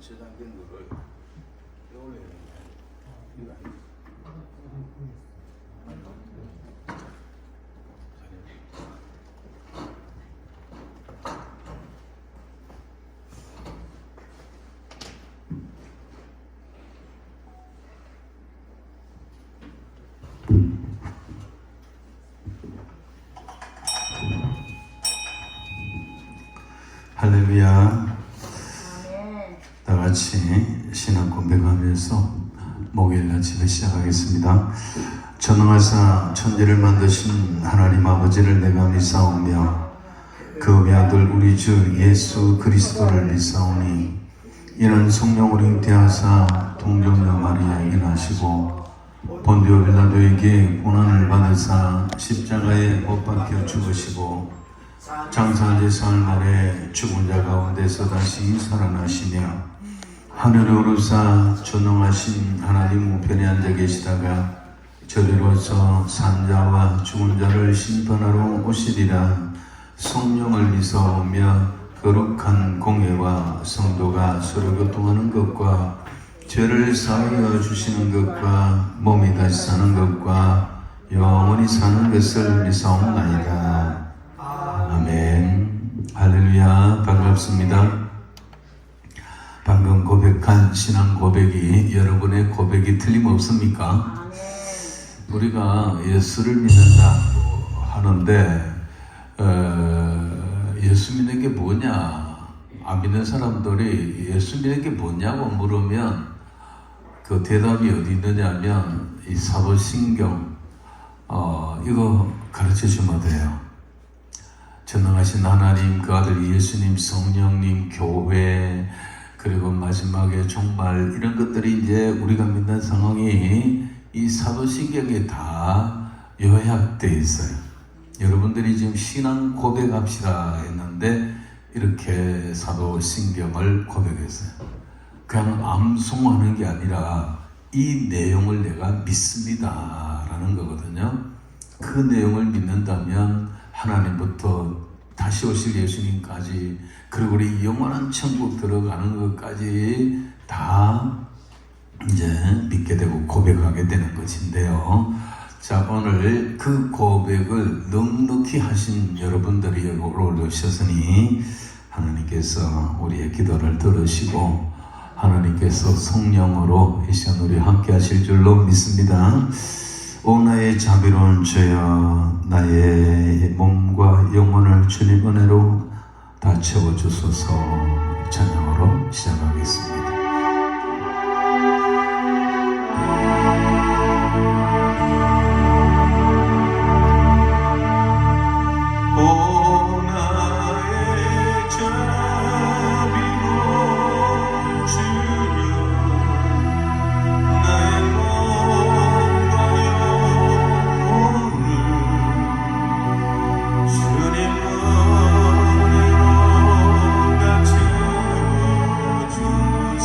저장된 거를 올려야 되는데 이거 아니지. 할렐루야. 다 같이 신앙 고백하면서 목요일 아침에 시작하겠습니다. 전능하사 천지를 만드신 하나님 아버지를 내가 믿사오며 그 외아들 우리 주 예수 그리스도를 믿사오니 이는 성령으로 잉태하사 동정녀 마리아에게 나시고 본디오 빌라도에게 고난을 받으사 십자가에 못 박혀 죽으시고 장사제 사흘 만에 죽은 자 가운데서 다시 살아나시며 하늘에 오르사 전능하신 하나님 우편에 앉아 계시다가 저리로서 산자와 죽은 자를 심판하러 오시리라. 성령을 믿사오며 거룩한 공예와 성도가 서로 교통하는 것과 죄를 사하여 주시는 것과 몸이 다시 사는 것과 영원히 사는 것을 믿사옵나이다. 아멘. 할렐루야. 반갑습니다. 방금 고백한 신앙 고백이 여러분의 고백이 틀림없습니까? 우리가 예수를 믿는다고 하는데 예수 믿는 게 뭐냐? 안 믿는 사람들이 예수 믿는 게 뭐냐고 물으면 그 대답이 어디 있느냐면 이 사도신경 이거 가르쳐 주면 돼요. 전능하신 하나님, 그 아들 예수님, 성령님, 교회, 그리고 마지막에 종말, 이런 것들이 이제 우리가 믿는 상황이 이 사도신경에 다 요약되어 있어요. 여러분들이 지금 신앙 고백합시다 했는데 이렇게 사도신경을 고백했어요. 그냥 암송하는 게 아니라 이 내용을 내가 믿습니다 라는 거거든요. 그 내용을 믿는다면 하나님부터 다시 오실 예수님까지, 그리고 우리 영원한 천국 들어가는 것까지 다 이제 믿게 되고 고백하게 되는 것인데요. 자, 오늘 그 고백을 넉넉히 하신 여러분들이 여기 올라오셨으니 하나님께서 우리의 기도를 들으시고 하나님께서 성령으로 이 시간 우리 함께 하실 줄로 믿습니다. 오 나의 자비로운 주여, 나의 몸과 영혼을 주님 은혜로 다 채워주소서. 찬양으로 시작하겠습니다. 오 나의 자비로운 주여, 나의 몸과 영혼을 주님 은혜로 다 채워주소서.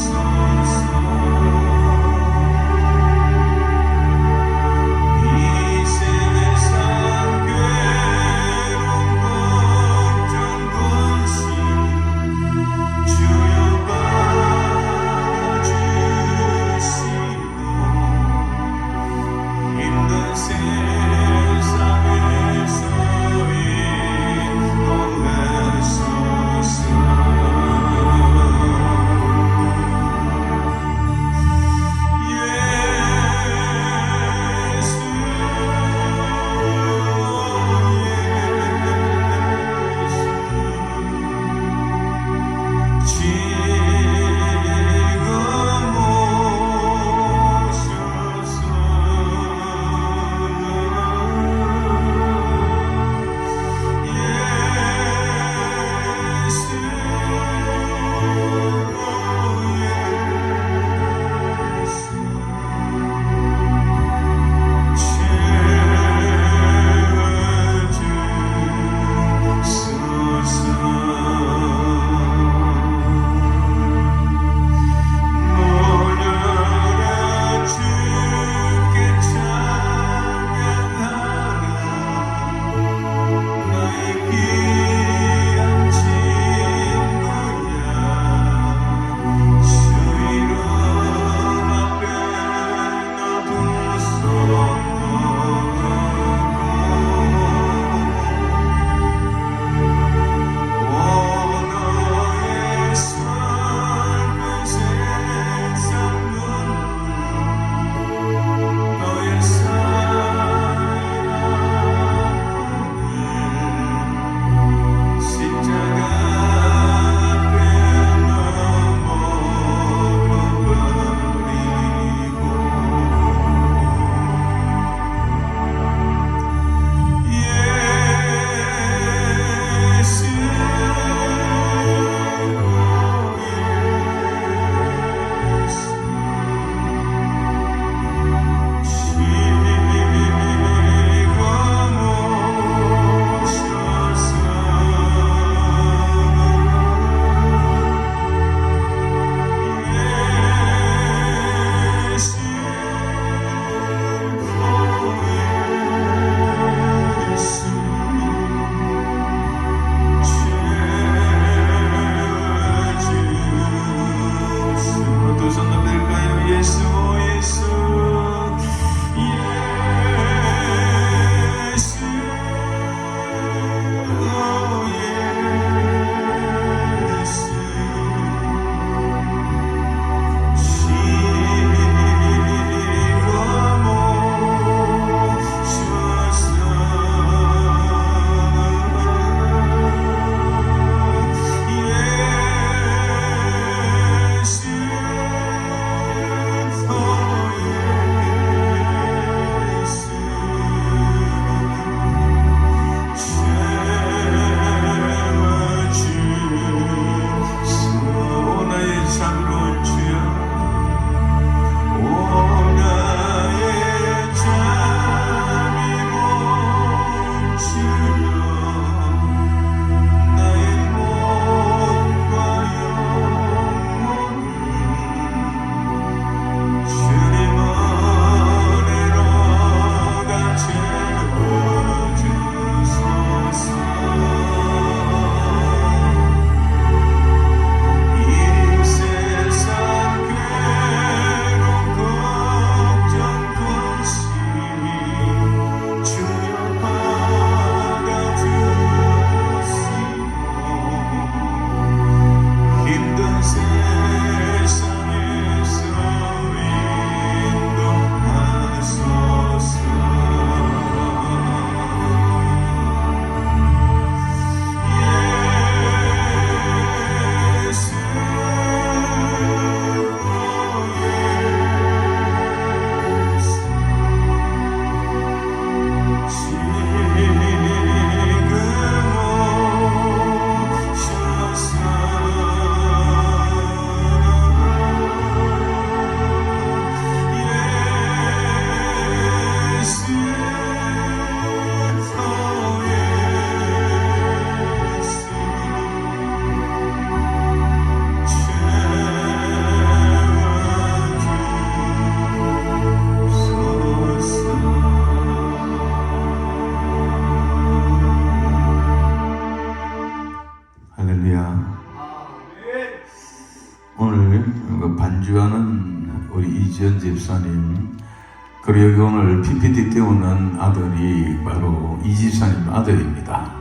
그리고 여기 오늘 PPT 띄우는 아들이 바로 이 집사님 아들입니다.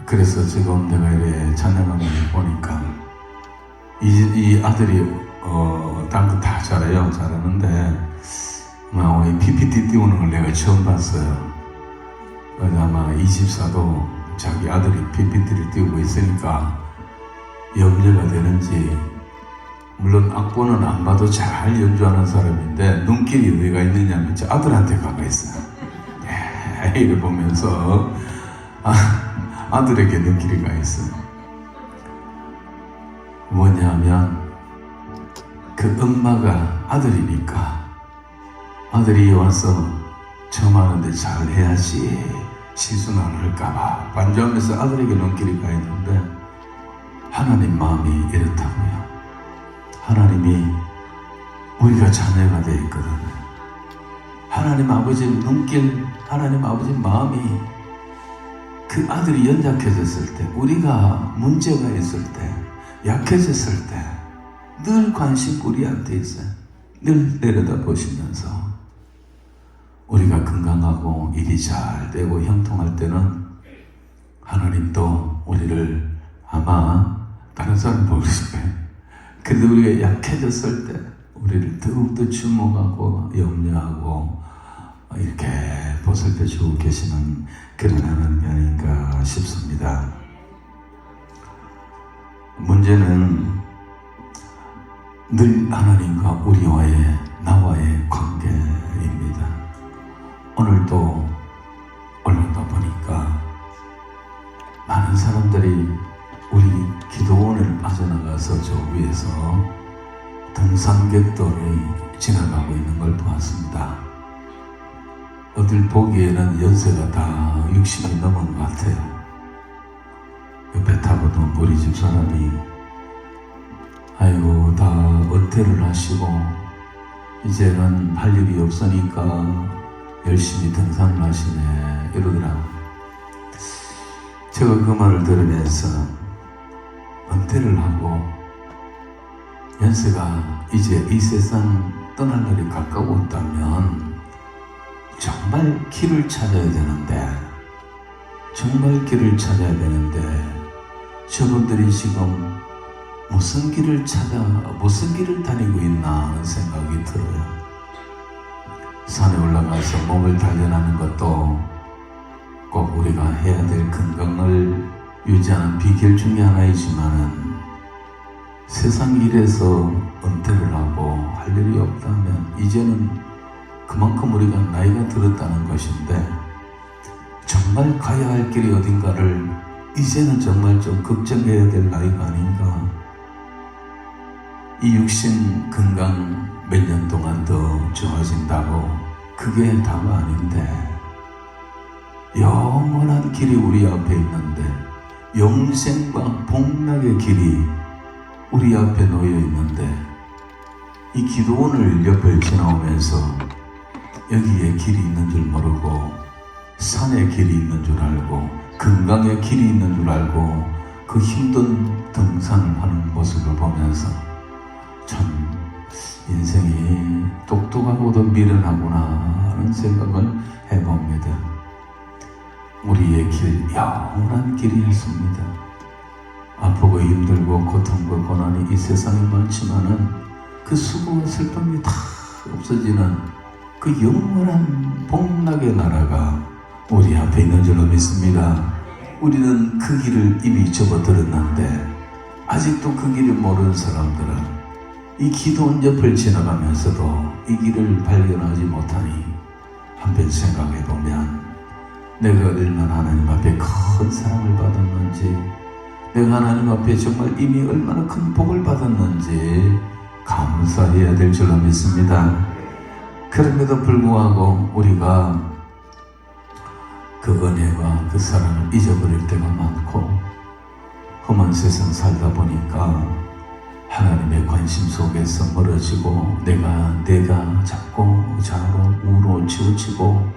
그래서 지금 내가 이렇게 찬양하는 걸 보니까 이 아들이 다른 거 다 잘해요. 잘하는데 이 PPT 띄우는 걸 내가 처음 봤어요. 그래서 아마 이 집사도 자기 아들이 PPT를 띄우고 있으니까 염려가 되는지, 물론 악보는 안 봐도 잘 연주하는 사람인데 눈길이 어디가 있느냐면 저 아들한테 가가 있어요. 이래 보면서 아들에게 눈길이 가 있어요. 뭐냐면 그 엄마가 아들이니까 아들이 와서 처음 하는데 잘 해야지 실수는 안 할까봐 반주하면서 아들에게 눈길이 가 있는데, 하나님 마음이 이렇다고요. 하나님이 우리가 자녀가 되어 있거든요. 하나님 아버지 눈길, 하나님 아버지 마음이 그 아들이 연약해졌을 때, 우리가 문제가 있을 때, 약해졌을 때 늘 관심 우리한테 있어요. 늘 내려다 보시면서 우리가 건강하고 일이 잘 되고 형통할 때는 하나님도 우리를 아마 다른 사람 모르실 거예요. 그래도 우리가 약해졌을 때 우리를 더욱더 주목하고 염려하고 이렇게 보살펴 주고 계시는 그런 하나님이 아닌가 싶습니다. 문제는 늘 하나님과 우리와의, 나와의 관계입니다. 오늘도 언론다 보니까 많은 사람들이 우리 기도원을 빠져나가서 저 위에서 등산객들이 지나가고 있는 걸 보았습니다. 어딜 보기에는 연세가 다 60이 넘은 것 같아요. 옆에 타고도 우리 집 사람이 아이고 다 은퇴를 하시고 이제는 할 일이 없으니까 열심히 등산을 하시네 이러더라고요. 제가 그 말을 들으면서 은퇴를 하고 연세가 이제 이 세상 떠날 날이 가까웠다면 정말 길을 찾아야 되는데, 정말 길을 찾아야 되는데 저분들이 지금 무슨 길을 다니고 있나 하는 생각이 들어요. 산에 올라가서 몸을 단련하는 것도 꼭 우리가 해야 될 건강을 유지하는 비결 중에 하나이지만은 세상 일에서 은퇴를 하고 할 일이 없다면 이제는 그만큼 우리가 나이가 들었다는 것인데, 정말 가야 할 길이 어딘가를 이제는 정말 좀 걱정해야 될 나이가 아닌가. 이 육신 건강 몇 년 동안 더 좋아진다고 그게 다가 아닌데, 영원한 길이 우리 앞에 있는데, 영생과 복락의 길이 우리 앞에 놓여 있는데, 이 기도원을 옆을 지나오면서 여기에 길이 있는 줄 모르고 산에 길이 있는 줄 알고 건강에 길이 있는 줄 알고 그 힘든 등산을 하는 모습을 보면서 참 인생이 똑똑하고도 미련하구나 하는 생각을 해봅니다. 우리의 길, 영원한 길이 있습니다. 아프고 힘들고 고통과 고난이 이 세상에 많지만은 그 수고와 슬픔이 다 없어지는 그 영원한 복락의 나라가 우리 앞에 있는 줄로 믿습니다. 우리는 그 길을 이미 접어들었는데 아직도 그 길을 모르는 사람들은 이 기도원 옆을 지나가면서도 이 길을 발견하지 못하니, 한편 생각해보면 내가 얼마나 하나님 앞에 큰 사랑을 받았는지, 내가 하나님 앞에 정말 이미 얼마나 큰 복을 받았는지 감사해야 될 줄로 믿습니다. 그럼에도 불구하고 우리가 그 은혜와 그 사랑을 잊어버릴 때가 많고, 험한 세상 살다 보니까 하나님의 관심 속에서 멀어지고 내가 자꾸 좌로 우로 치우치고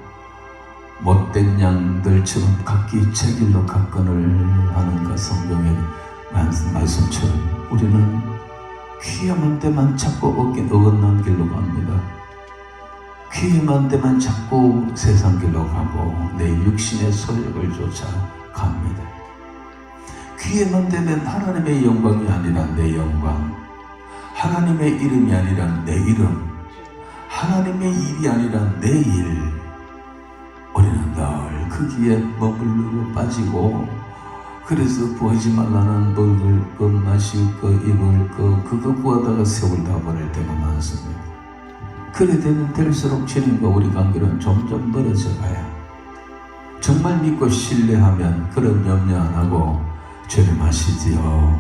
못된 양들처럼 각기 제 길로 각건을 하는 그 성경의 말씀처럼 우리는 귀함할 때만 자꾸 어긋난 길로 갑니다. 기회만 되면 자꾸 세상 길로 가고 내 육신의 소욕을 쫓아 갑니다. 기회만 되면 하나님의 영광이 아니라 내 영광, 하나님의 이름이 아니라 내 이름, 하나님의 일이 아니라 내 일, 우리는 늘 그 길에 머무르고 빠지고, 그래서 구하지 말라는 먹을 것, 마실 것, 입을 것, 그거 구하다가 세월 다 보낼 때가 많습니다. 그래 되면 될수록 주님과 우리 관계는 점점 멀어져 가요. 정말 믿고 신뢰하면 그런 염려 안 하고, 주님 아시지요?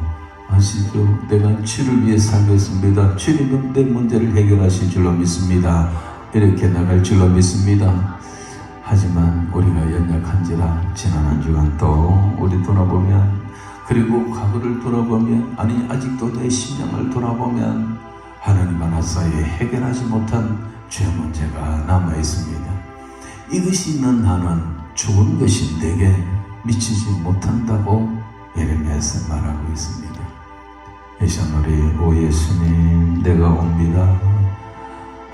아시죠? 내가 주를 위해 살겠습니다. 주님은 내 문제를 해결하실 줄로 믿습니다. 이렇게 나갈 줄로 믿습니다. 하지만 우리가 연약한지라 지난 한 주간 또 우리 돌아보면, 그리고 과거를 돌아보면, 아니 아직도 내 신앙을 돌아보면 하나님 하나 사이에 해결하지 못한 죄 문제가 남아 있습니다. 이것이 있는 나는 좋은 것이 내게 미치지 못한다고 예레미야서 말하고 있습니다. 이 시간 우리 오 예수님 내가 옵니다.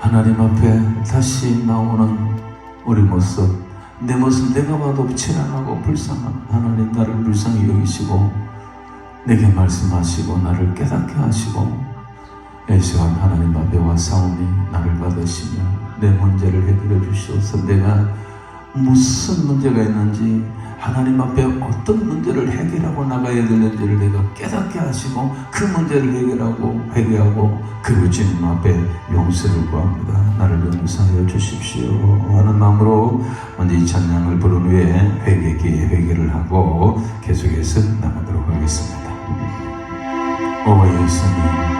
하나님 앞에 다시 나오는 우리 모습, 내 모습 내가 봐도 불안하고 불쌍한 하나님, 나를 불쌍히 여기시고 내게 말씀하시고 나를 깨닫게 하시고, 이 시간 하나님 앞에 와 사오니 나를 받으시며 내 문제를 해결해 주시옵소서. 내가 무슨 문제가 있는지, 하나님 앞에 어떤 문제를 해결하고 나가야 되는지를 내가 깨닫게 하시고 그 문제를 해결하고 그리고 주님 앞에 용서를 구합니다. 나를 용서하여 주십시오 하는 마음으로 먼저 이 찬양을 부른 후에 회개기에 회개를 하고 계속해서 나가도록 하겠습니다. 오 예수님,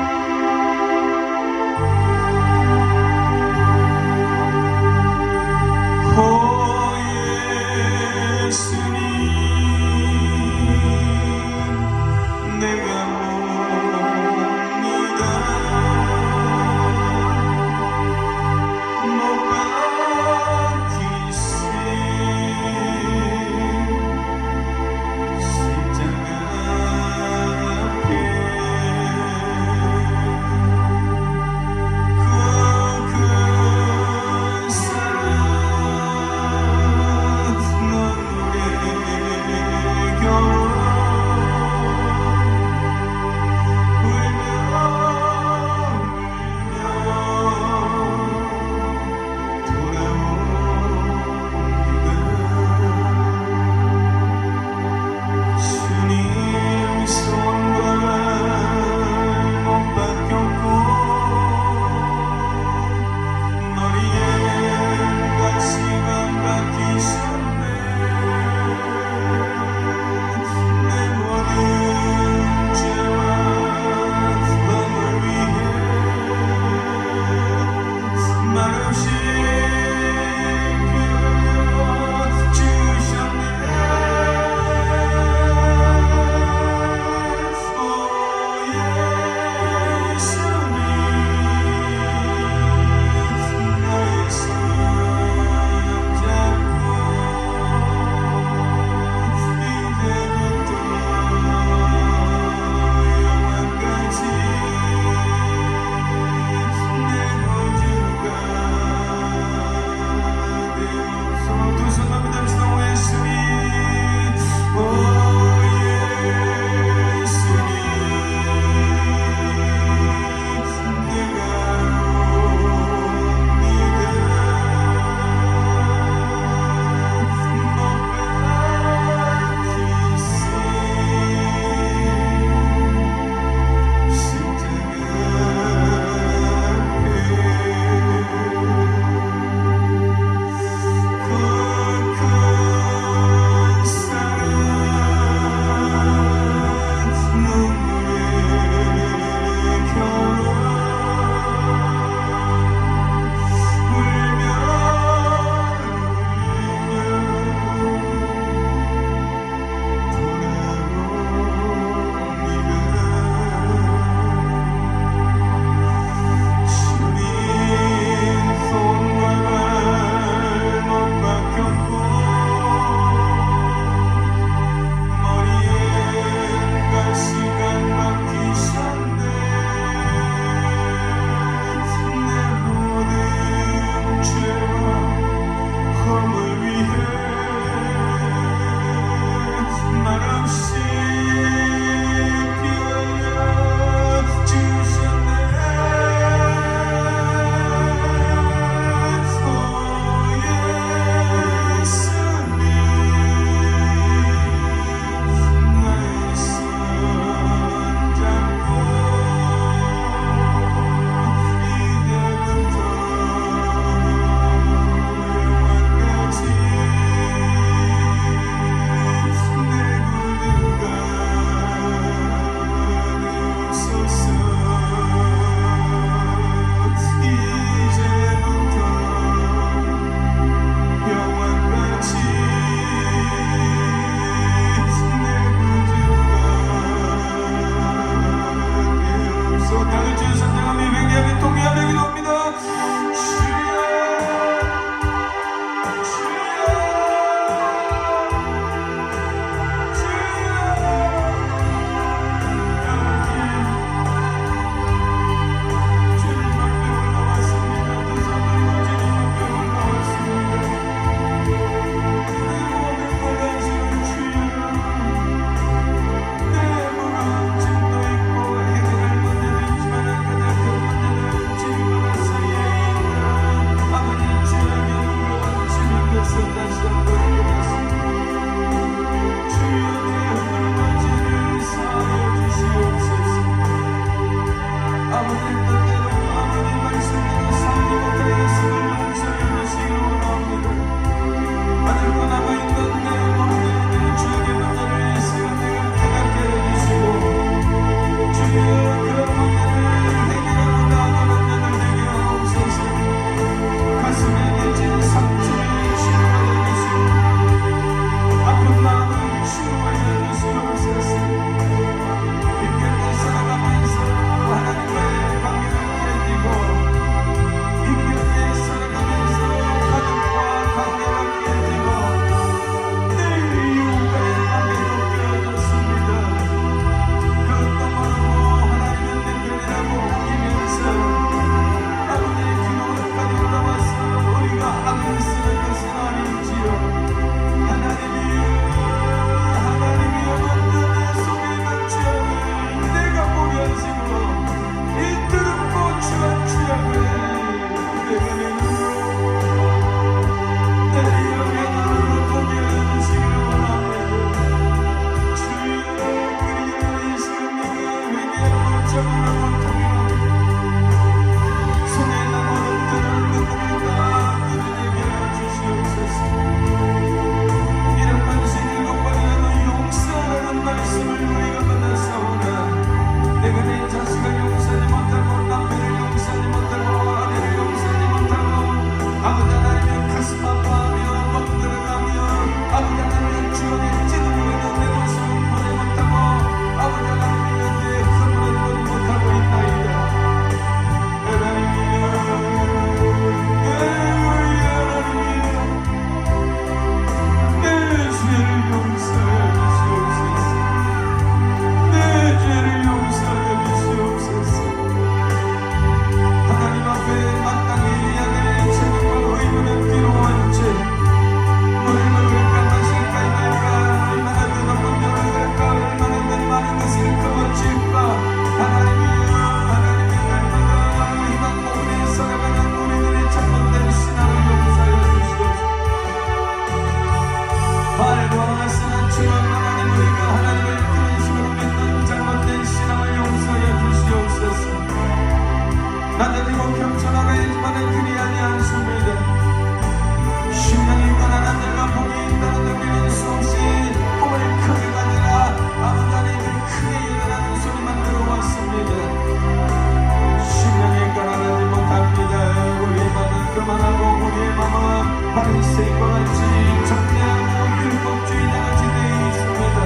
바리새인과 같이 정죄하고 율법주의자가 지내에 있습니다.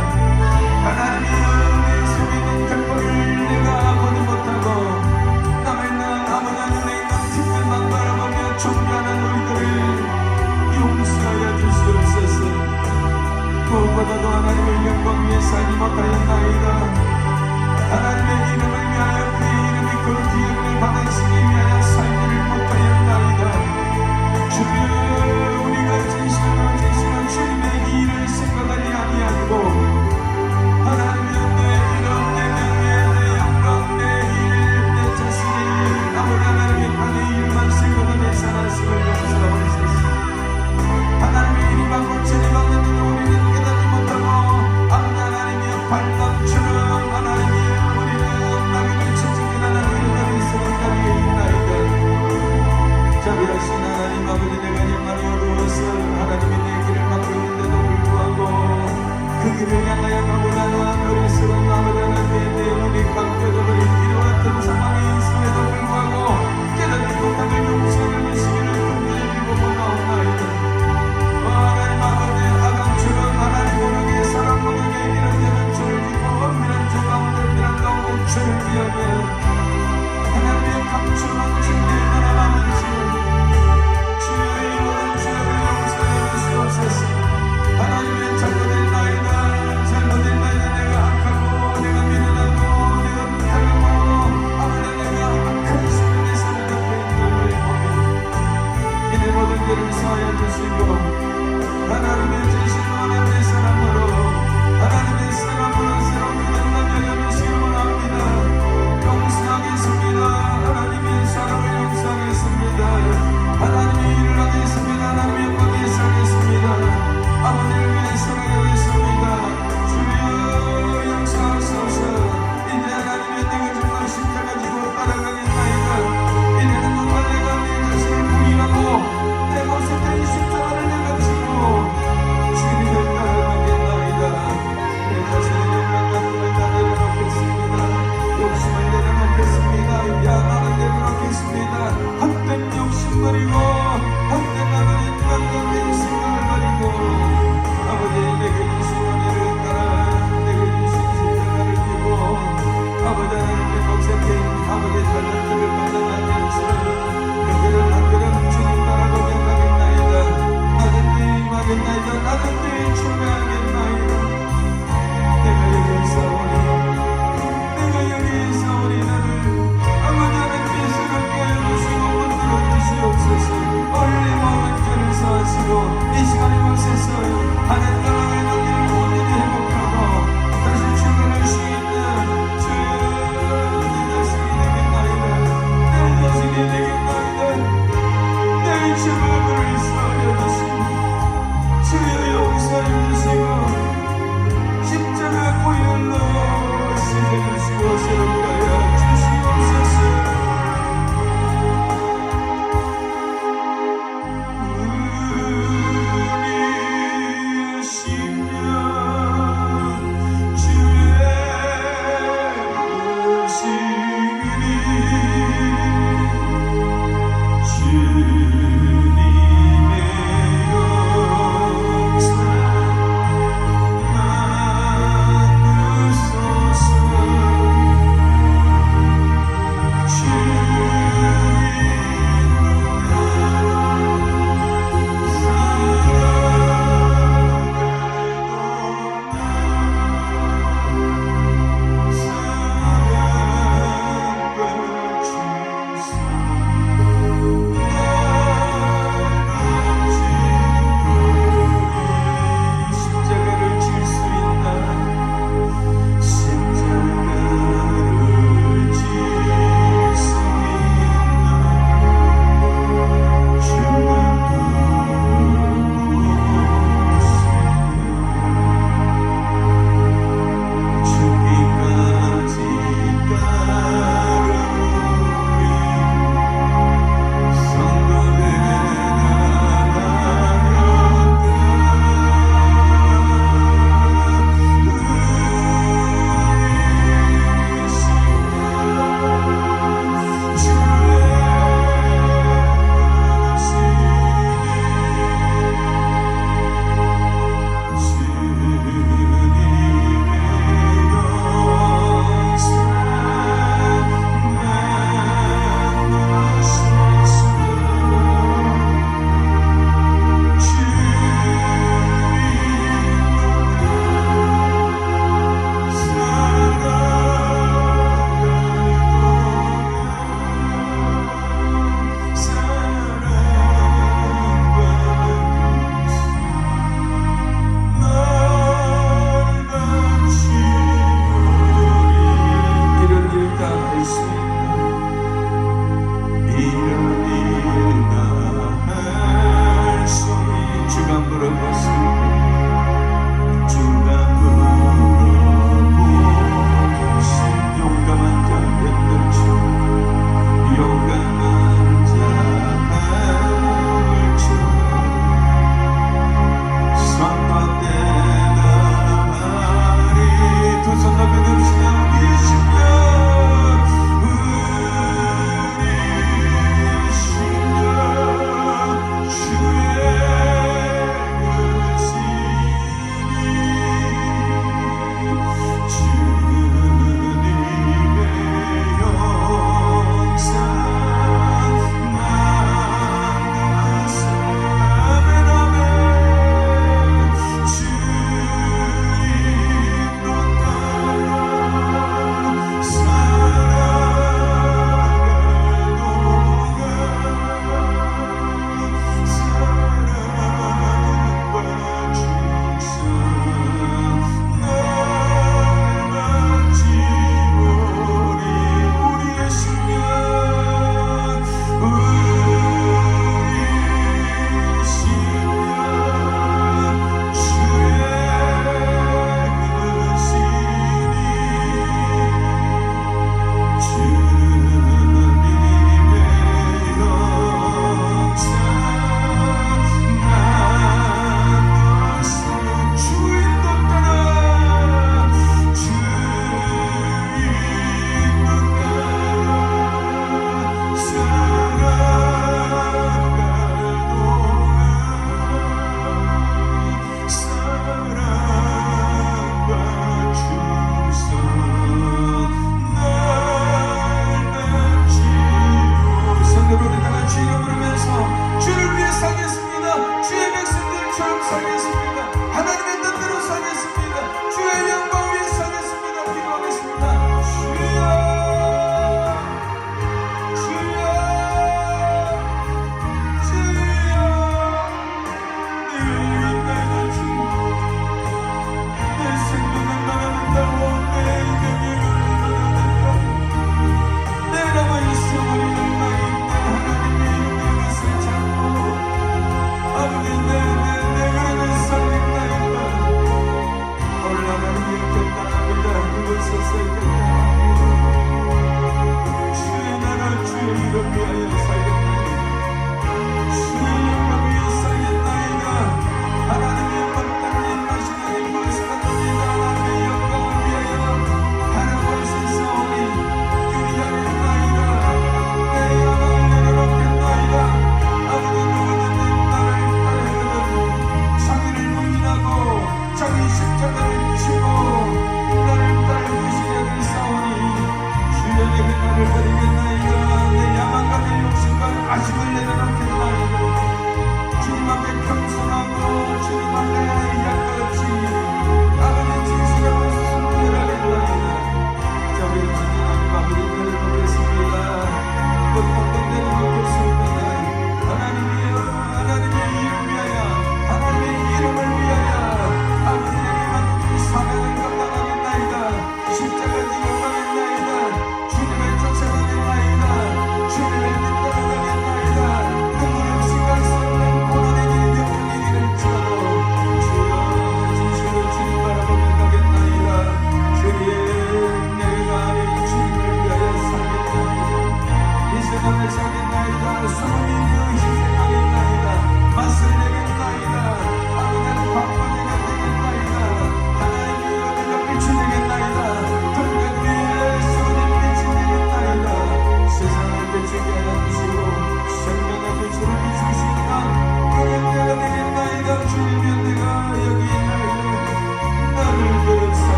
하나님이여 내 속에 있는 격벌을 내가 보지 못하고 남아있는 아버지 안에 있는 뒷면만 바라보며 존재하는 우리들을 용서하여 주시옵소서. 무엇보다도 하나님의 영광 위에 살지 못하였나이다. 하나님의 이름을 위하여 그의 이름이 거룩히 여김을 받으시기 위하여 살기를 못하였나이다. 주여 우리가 진실한 주님의 일을 생각하지 아니하고 하나님의 내 이름 내 명예 내 영광 내 일 내 자신의 일 아버지 하나님의 편의 일만 생각하며 살았음을 용서하옵소서. 하나님의 일만 고치니 받는 우리는 깨닫지 못하고 아버지 하나님의 발담처럼 하나님의 우리는 나귀를 채찍기나 나귀를 다리 쓰는 자리에 있나이다. 자비하신 하나님 아버지 내가 정말 어두워서 하나님이 내 길을 막고 있는데도 불구하고 그 길을 향하여 가보다는 어리석은 아버지 하나님의 내 눈이 감겨져버린 이와 같은 상황이 있음에도 불구하고 깨닫지 못하는 용서를 주시기를 간절히 빌고나옵나이다. 하나님 아버지 아담처럼 하나님 모르게 사람 모르게 이런저런 죄를 짓고 엄밀한 죄 가운데 엄밀한 가운데 죄를 비하며 하나님의 감추는 진리의 나라 많으시 주의 모든 죄를 용서해 주시옵소서. 하나님의 잘못된 나이다 내가 악하고 내가 미련하고 내가 부탁하고 아버지 내가 악한 삶의 삶을 갖고 있는 우리 몸이 이내 모든 죄를 사하여 주시고 하나님의 진실 하나님의 사랑으로 하나님의 사랑으로 새로운 믿음을 열어주시기 원합니다. 용서하겠습니다. 하나님의 사랑을 용서하겠습니다. 하나님의 일을 하겠습니다. 하나님의 영광에 살겠습니다. 아버지를 위해 살아가겠습니다. 주여 용서하소서. 이제 하나님의 내가 정말 십자가 지고 따라가겠나이다. 이제는 정말 내가 내 자신을 부인하고 내 모습 된 십자가를 내가 지고 주님을 따라가겠나이다. 내 자신의 영광감을 다 내려놓겠습니다. 욕심을 내려놓겠습니다. 야망을 내려놓겠습니다. 헛된 욕심 버리고 헛된 아버지 인간된 생각을 버리고 아버지 내게 주신 은혜를 따라 내게 주신 십자가를 지고 아버지 하나님의 목색된 아버지 달란트를 감당하면서 그 길을 한 걸음 주님 바라보며 가겠나이다. 낮은 데 임하겠나이다. 낮은 데에 출가하겠나이다. 내가 여기 있사오니 내가 여기 있사오니 나를 아버지 하나님의 새롭게 하여 주시고 붙들어 주시옵소서. 원래 모든 죄를 사하시고 이 시간 이곳에서 하나님 나라의 너희를 온전히 회복하고 다시 출발할 수 있는 주여 내 자식이 되겠나이다. 내 자식이 되겠나이다. 내 죄를 사하여 주시고 주여 용서해 주시고 십자가 보혈로 씻어 주시고 새롭게 하여 주시옵소서. 주님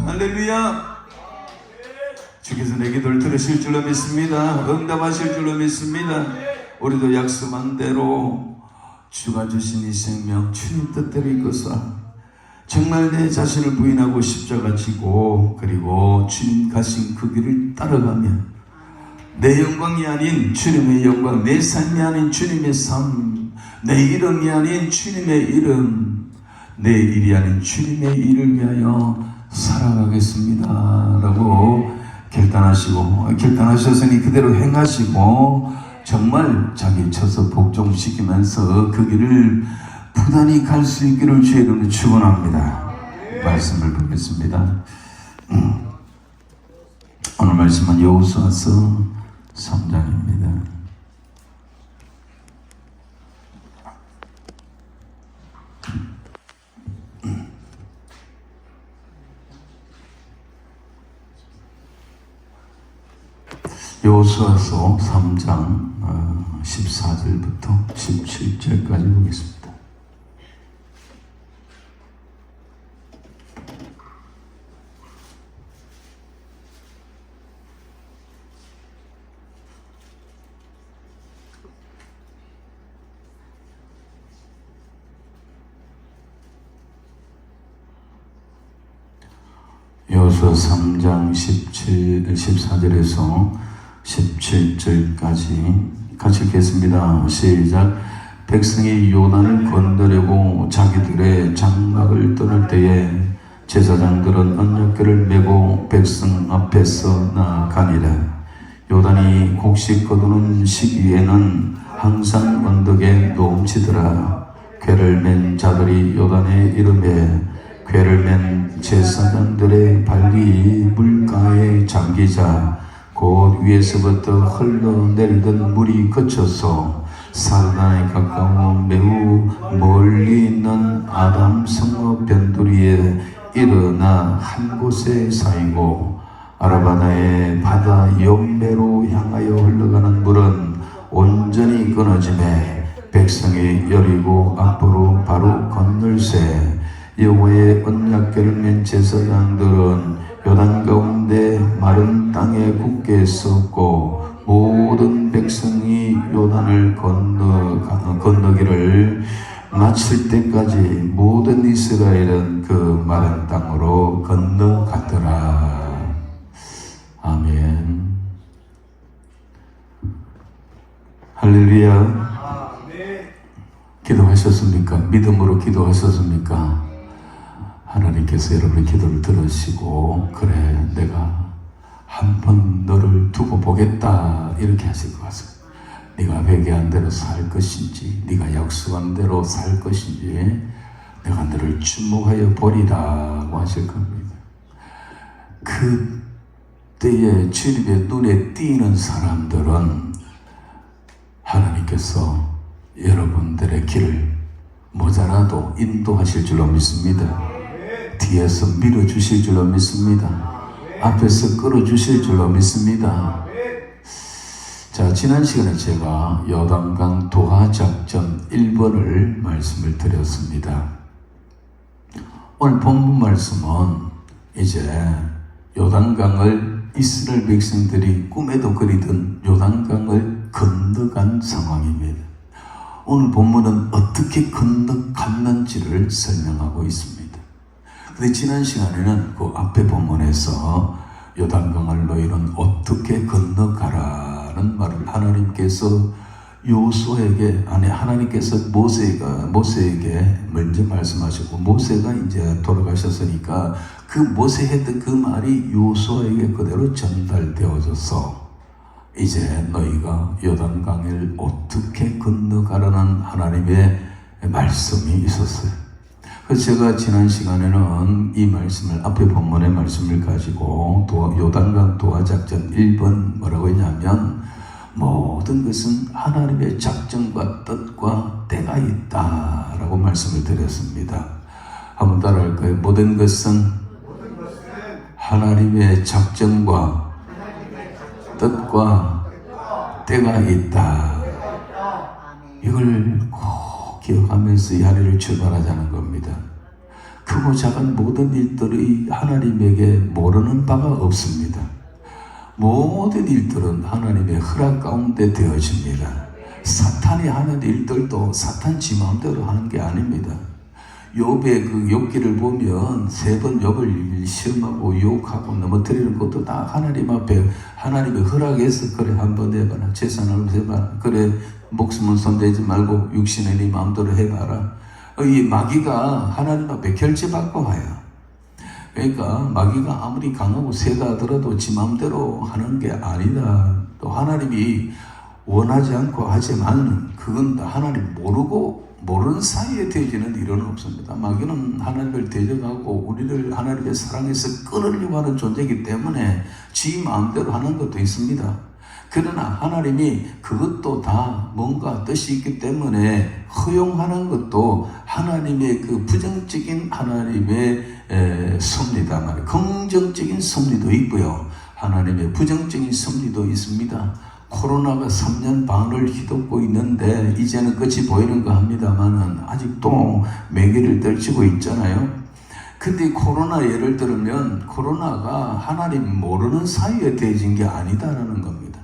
할렐루야. 주께서 내 기도를 들으실 줄로 믿습니다. 응답하실 줄로 믿습니다. 우리도 약속한 대로 주가 주신 이 생명 주님 뜻대로 이끌사 정말 내 자신을 부인하고 십자가 지고 그리고 주님 가신 그 길을 따라가며 내 영광이 아닌 주님의 영광, 내 삶이 아닌 주님의 삶, 내 이름이 아닌 주님의 이름, 내 일이 아닌 주님의 일을 위하여 살아가겠습니다 라고 결단하셨으니 그대로 행하시고 정말 자기 처소 복종시키면서 그 길을 부단히 갈 수 있기를 주의 이름으로 축원합니다. 말씀을 보겠습니다. 오늘 말씀은 여호수아서 3장입니다. 여호수아서 3장 14절부터 17절까지 보겠습니다. 여호수아 3장 14절에서 17절까지 같이 읽겠습니다. 시작. 백성이 요단을 건너려고 자기들의 장막을 떠날 때에 제사장들은 언약궤를 메고 백성 앞에서 나아가니라. 요단이 곡식 거두는 시기에는 항상 언덕에 넘치더라. 궤를 맨 자들이 요단에 이르매 궤를 맨 제사장들의 발이 물가에 잠기자 곧 위에서부터 흘러내리던 물이 그쳐서 사르단에 가까운 매우 멀리 있는 아담 성읍 변두리에 일어나 한 곳에 쌓이고 아라바나의 바다 옆매로 향하여 흘러가는 물은 온전히 끊어지매 백성이 여리고 앞으로 바로 건널새 여호와의 언약궤를 맨 제사장들은 요단 가운데 마른 땅에 굳게 섰고 모든 백성이 요단을 건너기를 마칠 때까지 모든 이스라엘은 그 마른 땅으로 건너갔더라. 아멘. 할렐루야. 기도하셨습니까? 믿음으로 기도하셨습니까? 하나님께서 여러분의 기도를 들으시고, 그래, 내가 한 번 너를 두고 보겠다, 이렇게 하실 것 같습니다. 네가 회개한 대로 살 것인지, 네가 약속한 대로 살 것인지, 내가 너를 주목하여 보리라고 하실 겁니다. 그때에 주님의 눈에 띄는 사람들은 하나님께서 여러분들의 길을 모자라도 인도하실 줄로 믿습니다. 뒤에서 밀어주실 줄로 믿습니다. 앞에서 끌어주실 줄로 믿습니다. 자, 지난 시간에 제가 요단강 도하작전 1번을 말씀을 드렸습니다. 오늘 본문 말씀은 이제 요단강을 이스라엘 백성들이 꿈에도 그리던 요단강을 건너간 상황입니다. 오늘 본문은 어떻게 건너갔는지를 설명하고 있습니다. 근데 지난 시간에는 그 앞에 본문에서 요단강을 너희는 어떻게 건너가라는 말을 하나님께서 요수아에게, 아니 하나님께서 모세에게 먼저 말씀하셨고, 모세가 이제 돌아가셨으니까 그 모세 했던 그 말이 요수아에게 그대로 전달되어져서 이제 너희가 요단강을 어떻게 건너가라는 하나님의 말씀이 있었어요. 그래서 제가 지난 시간에는 이 말씀을, 앞에 본문의 말씀을 가지고 요단강 도하작전 1번 뭐라고 했냐면, 모든 것은 하나님의 작정과 뜻과 때가 있다라고 말씀을 드렸습니다. 한번 따라할까요? 모든 것은 하나님의 작정과 뜻과 때가 있다. 이걸 꼭 기억하면서 이 하루를 출발하자는 겁니다. 크고 작은 모든 일들이 하나님에게 모르는 바가 없습니다. 모든 일들은 하나님의 허락 가운데 되어집니다. 사탄이 하는 일들도 사탄 지 마음대로 하는 게 아닙니다. 욥의 그 욥기를 보면 3번 욥을 시험하고 유혹하고 넘어뜨리는 것도 다 하나님 앞에 하나님의 허락에서, 그래 한번 해봐라, 재산을 해봐라, 그래 목숨은 손대지 말고 육신의 네 마음대로 해봐라. 이 마귀가 하나님 앞에 결제받고 와요. 그러니까 마귀가 아무리 강하고 세다 하더라도 지 마음대로 하는 게 아니다. 또 하나님이 원하지 않고 하지만 그건 다 하나님 모르는 사이에 되어지는 일은 없습니다. 마귀는 하나님을 대적하고 우리를 하나님의 사랑에서 끊으려고 하는 존재이기 때문에 지 마음대로 하는 것도 있습니다. 그러나 하나님이 그것도 다 뭔가 뜻이 있기 때문에 허용하는 것도 하나님의 그 부정적인 하나님의 섭리다 말이에요. 긍정적인 섭리도 있고요, 하나님의 부정적인 섭리도 있습니다. 코로나가 3년 반을 휘덮고 있는데 이제는 끝이 보이는가 합니다만은 아직도 매기를 떨치고 있잖아요. 근데 코로나 예를 들면 코로나가 하나님 모르는 사이에 되어진 게 아니다라는 겁니다.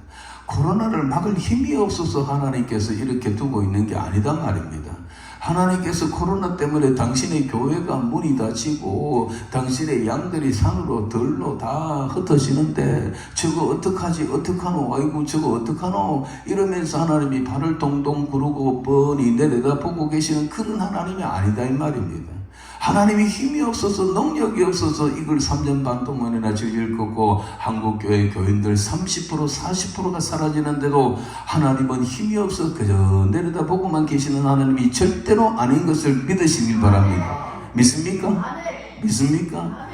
코로나를 막을 힘이 없어서 하나님께서 이렇게 두고 있는 게 아니다 말입니다. 하나님께서 코로나 때문에 당신의 교회가 문이 닫히고 당신의 양들이 산으로 들로 다 흩어지는데 저거 어떡하지, 어떡하노, 아이고 저거 어떡하노 이러면서 하나님이 발을 동동 구르고 뻔히 내려다보고 계시는 그런 하나님이 아니다 이 말입니다. 하나님이 힘이 없어서 능력이 없어서 이걸 3년 반 동안이나 저질 거고 한국교회 교인들 30% 40%가 사라지는데도 하나님은 힘이 없어서 그저 내려다보고만 계시는 하나님이 절대로 아닌 것을 믿으시길 바랍니다. 믿습니까? 믿습니까?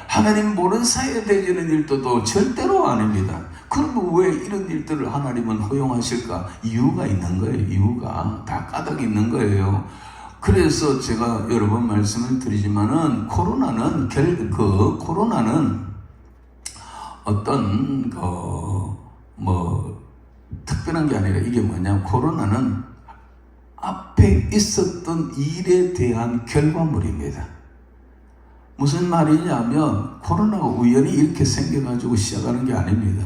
하나님 모르는 사이에 되어지는 일도 절대로 아닙니다. 그러면 왜 이런 일들을 하나님은 허용하실까? 이유가 있는 거예요. 이유가 다 까닭이 있는 거예요. 그래서 제가 여러 번 말씀을 드리지만은 코로나는 어떤 특별한 게 아니라 이게 뭐냐면 코로나는 앞에 있었던 일에 대한 결과물입니다. 무슨 말이냐면 코로나가 우연히 이렇게 생겨가지고 시작하는 게 아닙니다.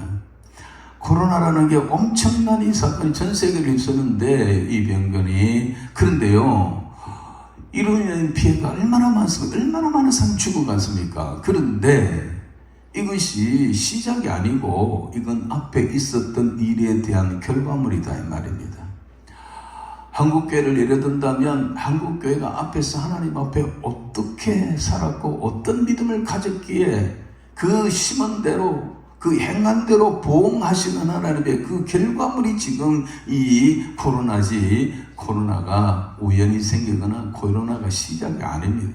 코로나라는 게 엄청난 이 사건이 전 세계를 휩쓰는데 이 병균이, 그런데요 이로 인한 피해가 얼마나 많습니까? 얼마나 많은 사람이 죽어갔습니까? 그런데 이것이 시작이 아니고 이건 앞에 있었던 일에 대한 결과물이다 이 말입니다. 한국교회를 예를 든다면 한국교회가 앞에서 하나님 앞에 어떻게 살았고 어떤 믿음을 가졌기에 그 심은 대로 그 행한 대로 보응하시는 하나님의 그 결과물이 지금 이 코로나지, 코로나가 우연히 생기거나 코로나가 시작이 아닙니다.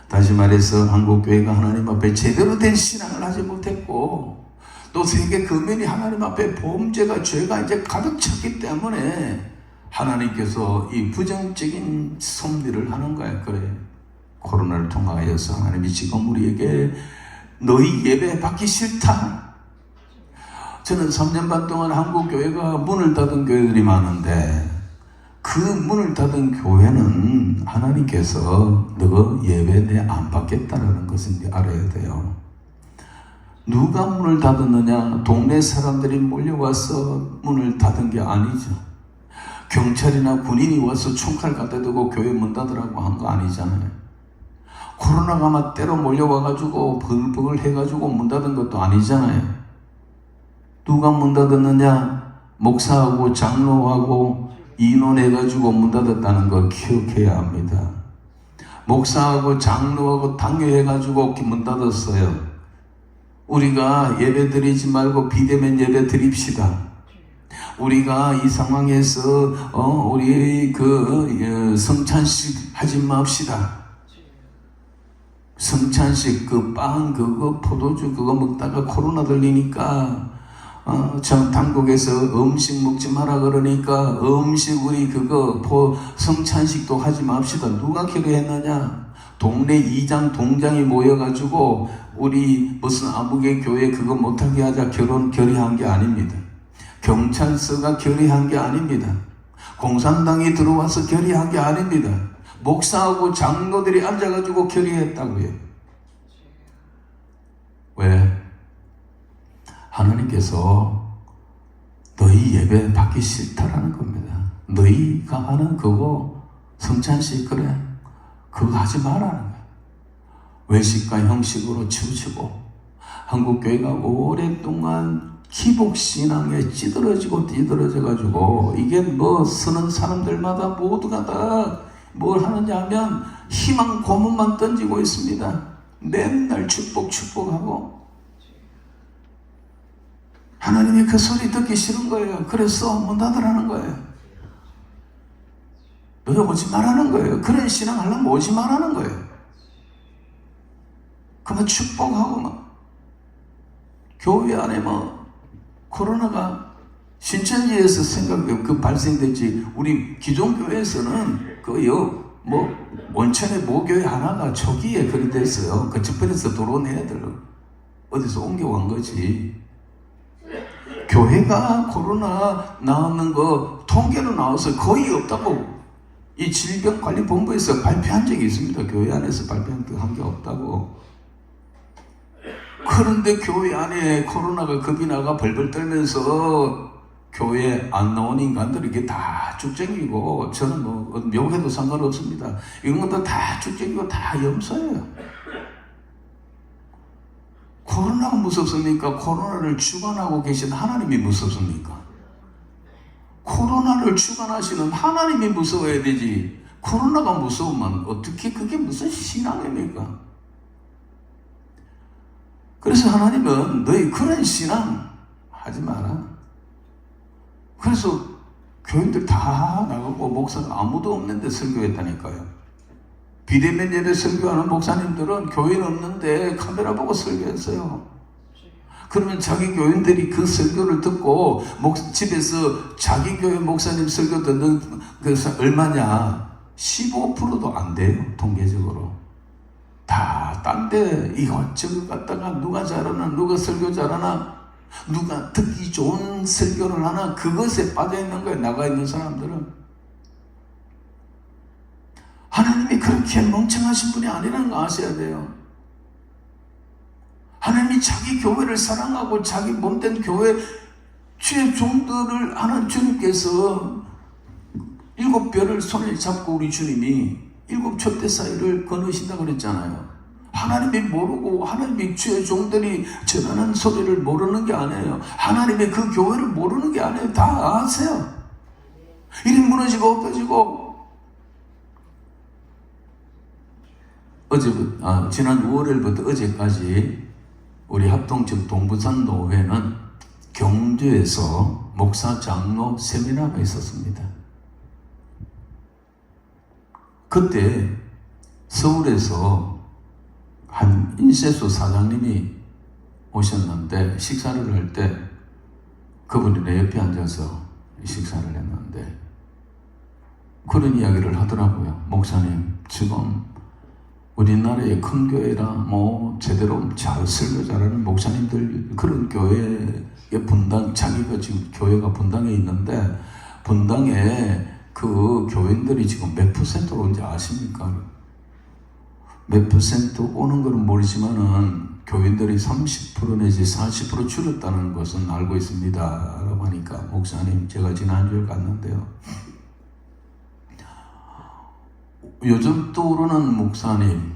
다시 말해서 한국교회가 하나님 앞에 제대로 된 신앙을 하지 못했고 또 세계 금연이 하나님 앞에 범죄가 죄가 이제 가득 찼기 때문에 하나님께서 이 부정적인 섭리를 하는 거예요. 그래, 코로나를 통하여서 하나님이 지금 우리에게 너희 예배 받기 싫다. 저는 3년 반 동안 한국 교회가 문을 닫은 교회들이 많은데 그 문을 닫은 교회는 하나님께서 너 예배 내 안 받겠다라는 것을 알아야 돼요. 누가 문을 닫았느냐? 동네 사람들이 몰려와서 문을 닫은 게 아니죠. 경찰이나 군인이 와서 총칼 갖다 대고 교회 문 닫으라고 한 거 아니잖아요. 코로나가 막 때로 몰려와가지고 벌벌 해가지고 문 닫은 것도 아니잖아요. 누가 문 닫았느냐? 목사하고 장로하고 인원해가지고 문 닫았다는 걸 기억해야 합니다. 목사하고 장로하고 당뇨해가지고 문 닫았어요. 우리가 예배 드리지 말고 비대면 예배 드립시다. 우리가 이 상황에서 우리 성찬식 하지 맙시다. 성찬식 그 빵 그거 포도주 그거 먹다가 코로나 들리니까 전 당국에서 음식 먹지 마라 그러니까 음식 우리 그거 성찬식도 하지 맙시다. 누가 결의했느냐? 동네 이장 동장이 모여가지고 우리 무슨 아무개 교회 그거 못하게 하자 결의한 게 아닙니다. 경찰서가 결의한 게 아닙니다. 공산당이 들어와서 결의한 게 아닙니다. 목사하고 장로들이 앉아가지고 결의했다고요. 왜? 하나님께서 너희 예배 받기 싫다라는 겁니다. 너희가 하는 그거 성찬식 그래 그거 하지 말라는 거예요. 외식과 형식으로 치우치고 한국교회가 오랫동안 기복신앙에 찌들어지고 가지고 이게 뭐 쓰는 사람들마다 모두가 다 뭘 하느냐 하면 희망 고문만 던지고 있습니다. 맨날 축복하고 하나님이 그 소리 듣기 싫은 거예요. 그래서 문 닫으라는 거예요. 너희 오지 말라는 거예요. 그런 신앙 하려면 오지 말라는 거예요. 그러면 축복하고 막 교회 안에 뭐 코로나가 신천지에서 발생됐지 우리 기존 교회에서는 원천의 모교회 하나가 초기에 그리 됐어요. 그 집회에서 들어온 애들 어디서 옮겨온 거지. 교회가 코로나 나오는 거 통계로 나와서 거의 없다고 이 질병관리본부에서 발표한 적이 있습니다. 교회 안에서 발표한 게 없다고. 그런데 교회 안에 코로나가 겁이 나가 벌벌 떨면서 교회 안 나온 인간들이 이게 다 쭉쟁이고 저는 뭐 묘해도 상관없습니다. 이런 것도 다 쭉쟁이고 다 염소예요. 코로나가 무섭습니까? 코로나를 주관하고 계신 하나님이 무섭습니까? 코로나를 주관하시는 하나님이 무서워야 되지 코로나가 무서우면 어떻게 그게 무슨 신앙입니까? 그래서 하나님은 너희 그런 신앙 하지 마라. 그래서 교인들 다 나가고 목사가 아무도 없는데 설교했다니까요. 비대면 예배 설교하는 목사님들은 교인 없는데 카메라 보고 설교했어요. 그러면 자기 교인들이 그 설교를 듣고 집에서 자기 교회 목사님 설교 듣는 그래서 얼마냐? 15%도 안 돼요. 통계적으로. 다 딴 데 이것저것 갖다가 누가 잘하나 누가 설교 잘하나 누가 듣기 좋은 설교를 하나 그것에 빠져있는 거예요. 나가 있는 사람들은. 하나님이 그렇게 멍청하신 분이 아니라는 거 아셔야 돼요. 하나님이 자기 교회를 사랑하고 자기 몸된 교회 주의 종들을 하는 주님께서 7별을 손에 잡고 우리 주님이 7 촛대 사이를 거느신다 그랬잖아요. 하나님이 모르고 하나님이 주의 종들이 전하는 소리를 모르는 게 아니에요. 하나님의 그 교회를 모르는 게 아니에요. 다 아세요. 일이 무너지고 엎어지고. 지난 5월부터 어제까지 우리 합동적 동부산 노회는 경주에서 목사 장로 세미나가 있었습니다. 그때 서울에서 한 인쇄소 사장님이 오셨는데 식사를 할 때 그분이 내 옆에 앉아서 식사를 했는데 그런 이야기를 하더라고요. 목사님, 지금 우리나라의 큰 교회라 제대로 잘 설교 잘하는 목사님들 그런 교회의 분당, 자기가 지금 교회가 분당에 있는데 분당에 그 교인들이 지금 몇 %로 온지 아십니까? 몇 % 오는 것은 모르지만은 교인들이 30% 내지 40% 줄었다는 것은 알고 있습니다. 라고 하니까 목사님, 제가 지난주에 갔는데요. 요즘 떠오르는 목사님,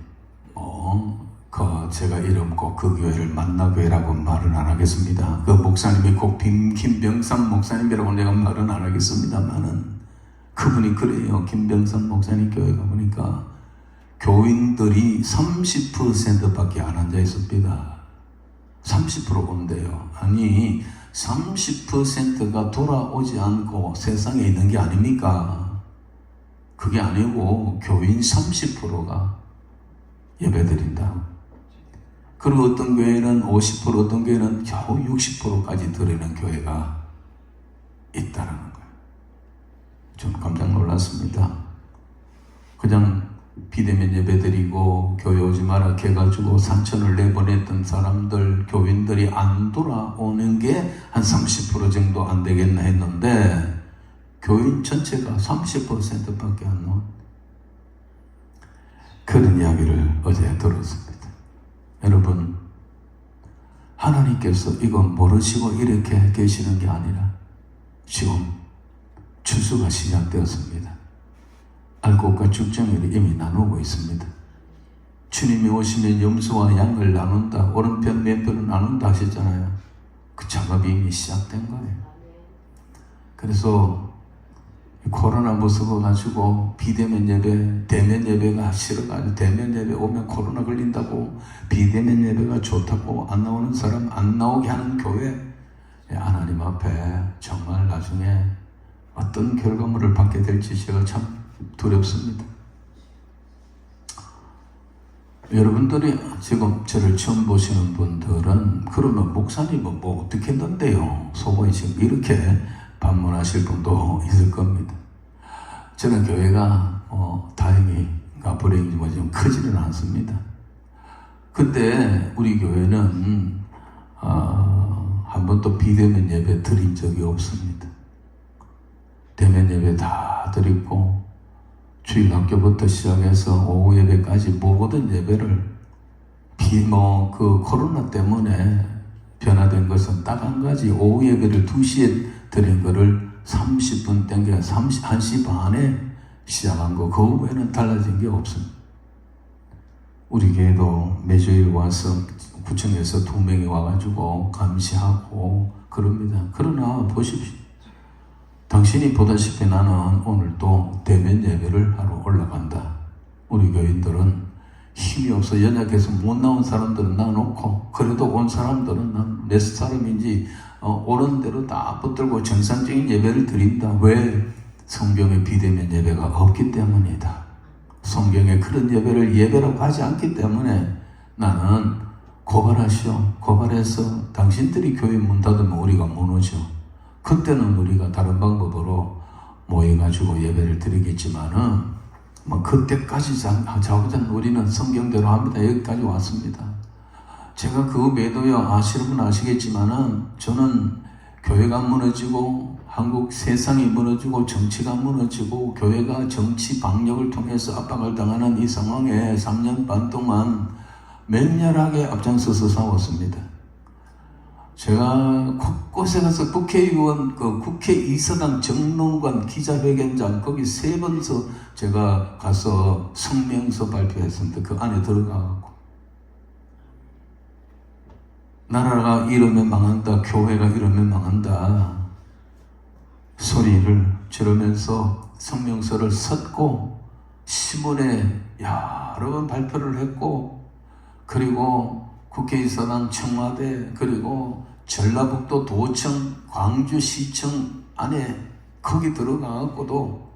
제가 이름 꼭 그 교회를 만나교회라고 말은 안 하겠습니다. 그 목사님이 꼭 김병삼 목사님이라고 내가 말은 안 하겠습니다만은 그분이 그래요. 김병삼 목사님 교회 가보니까 교인들이 30%밖에 안 앉아 있습니다. 30% 온대요. 아니 30%가 돌아오지 않고 세상에 있는 게 아닙니까? 그게 아니고 교인 30%가 예배드린다. 그리고 어떤 교회는 50%, 어떤 교회는 겨우 60%까지 드리는 교회가 있다는 거예요. 좀 깜짝 놀랐습니다. 그냥 비대면 예배드리고 교회 오지 마라 해가지고 산천을 내보냈던 사람들, 교인들이 안 돌아오는 게 한 30% 정도 안 되겠나 했는데 교인 전체가 30%밖에 안 나온 그런 이야기를 어제 들었습니다. 여러분, 하나님께서 이거 모르시고 이렇게 계시는 게 아니라 지금 추수가 시작되었습니다. 알곡과 죽정이를 이미 나누고 있습니다. 주님이 오시면 염소와 양을 나눈다, 오른편 왼편을 나눈다 하셨잖아요. 그 작업이 이미 시작된 거예요. 그래서 코로나 무서워가지고 비대면 예배, 대면 예배가 싫어가지고 대면 예배 오면 코로나 걸린다고 비대면 예배가 좋다고 안 나오는 사람 안 나오게 하는 교회, 하나님 앞에 정말 나중에 어떤 결과물을 받게 될지 제가 참 두렵습니다. 여러분들이 지금 저를 처음 보시는 분들은 그러면 목사님은 뭐 어떻게 했는데요? 속으로 지금 이렇게 반문하실 분도 있을 겁니다. 저는 교회가 다행히 불행이지만 좀 크지는 않습니다. 근데 우리 교회는 한 번도 비대면 예배 드린 적이 없습니다. 대면 예배 다 드리고 주일 학교부터 시작해서 오후 예배까지 모든 예배를 그 코로나 때문에 변화된 것은 딱 한 가지, 오후 예배를 2시에 드린 거를 30분 땡겨 1시 반에 시작한 거, 그 후에는 달라진 게 없습니다. 우리 교회도 매주일 와서 구청에서 2명이 와가지고 감시하고 그럽니다. 그러나 보십시오. 당신이 보다시피 나는 오늘 또 대면 예배를 하러 올라간다. 우리 교인들은 힘이 없어 연약해서 못 나온 사람들은 놔놓고, 그래도 온 사람들은 난 몇 사람인지 오는 대로 다 붙들고 정상적인 예배를 드린다. 왜? 성경에 비대면 예배가 없기 때문이다. 성경에 그런 예배를 예배라고 하지 않기 때문에 나는 고발하시오. 고발해서 당신들이 교회 문 닫으면 우리가 무너져. 그때는 우리가 다른 방법으로 모여가지고 예배를 드리겠지만은 그때까지 자고자는 우리는 성경대로 합니다. 여기까지 왔습니다. 제가 그 매도요, 아시는 분 아시겠지만은 저는 교회가 무너지고 한국 세상이 무너지고 정치가 무너지고 교회가 정치 방역을 통해서 압박을 당하는 이 상황에 3년 반 동안 맹렬하게 앞장서서 싸웠습니다. 제가 곳곳에 가서 국회의원, 국회의사당 정론관 기자회견장 거기 3번서 제가 가서 성명서 발표했습니다. 그 안에 들어가고 나라가 이러면 망한다, 교회가 이러면 망한다 소리를 지르면서 성명서를 썼고 신문에 여러 번 발표를 했고, 그리고 국회의사당 청와대, 그리고 전라북도 도청, 광주시청 안에 거기 들어가갖고도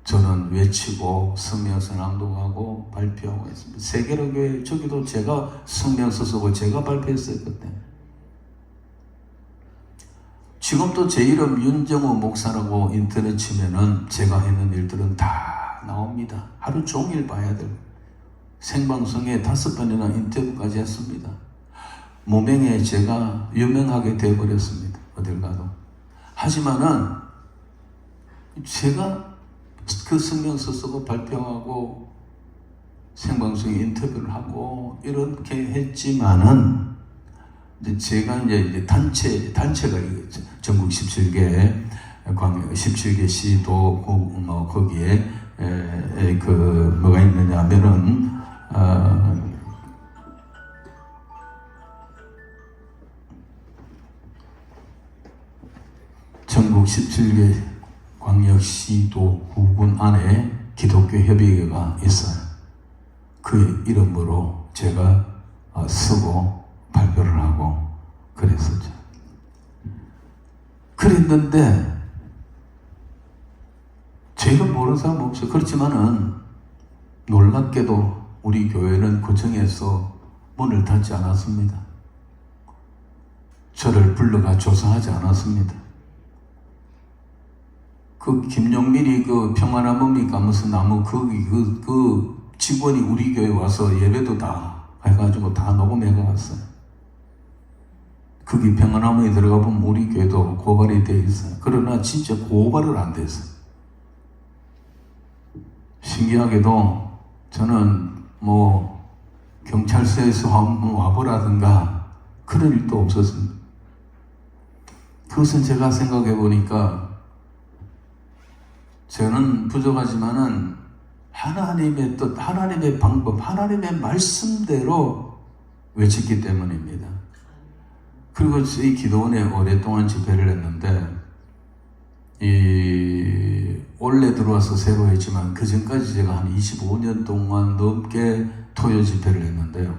저는 외치고 성명서 낭독하고 발표하고 했습니다. 세계로 교회 저기도 제가 성명서 쓰고 제가 발표했어요 그때. 지금도 제 이름 윤정호 목사라고 인터넷 치면은 제가 했는 일들은 다 나옵니다. 하루 종일 봐야 돼요. 생방송에 5번이나 인터뷰까지 했습니다. 무명에 제가 유명하게 되어버렸습니다. 어딜 가도. 하지만은 제가 그 성명서 쓰고 발표하고 생방송에 인터뷰를 하고 이렇게 했지만은 이제 제가 이제 단체가 전국 17개 광역 17개 시도 거기에 뭐가 있느냐면은 전국 17개 광역시도 구군 안에 기독교 협의회가 있어요. 그 이름으로 제가 쓰고 발표를 하고 그랬었죠. 그랬는데 제 이름 모르는 사람 없어요. 그렇지만은 놀랍게도 우리 교회는 구청에서 문을 닫지 않았습니다. 저를 불러가 조사하지 않았습니다. 그 김용민이 그 평안나무입니까 무슨 나무 그 직원이 우리 교회 와서 예배도 다 해가지고 다 녹음해가 왔어요. 거기 평안나무에 들어가 보면 우리 교회도 고발이 되어 있어요. 그러나 진짜 고발을 안 됐어요. 신기하게도 저는 뭐 경찰서에서 한번 와보라든가 그런 일도 없었습니다. 그것은 제가 생각해 보니까 저는 부족하지만은 하나님의 뜻, 하나님의 방법, 하나님의 말씀대로 외쳤기 때문입니다. 그리고 이 기도원에 오랫동안 집회를 했는데 올해 들어와서 새로 했지만 그 전까지 제가 한 25년 동안 넘게 토요 집회를 했는데요.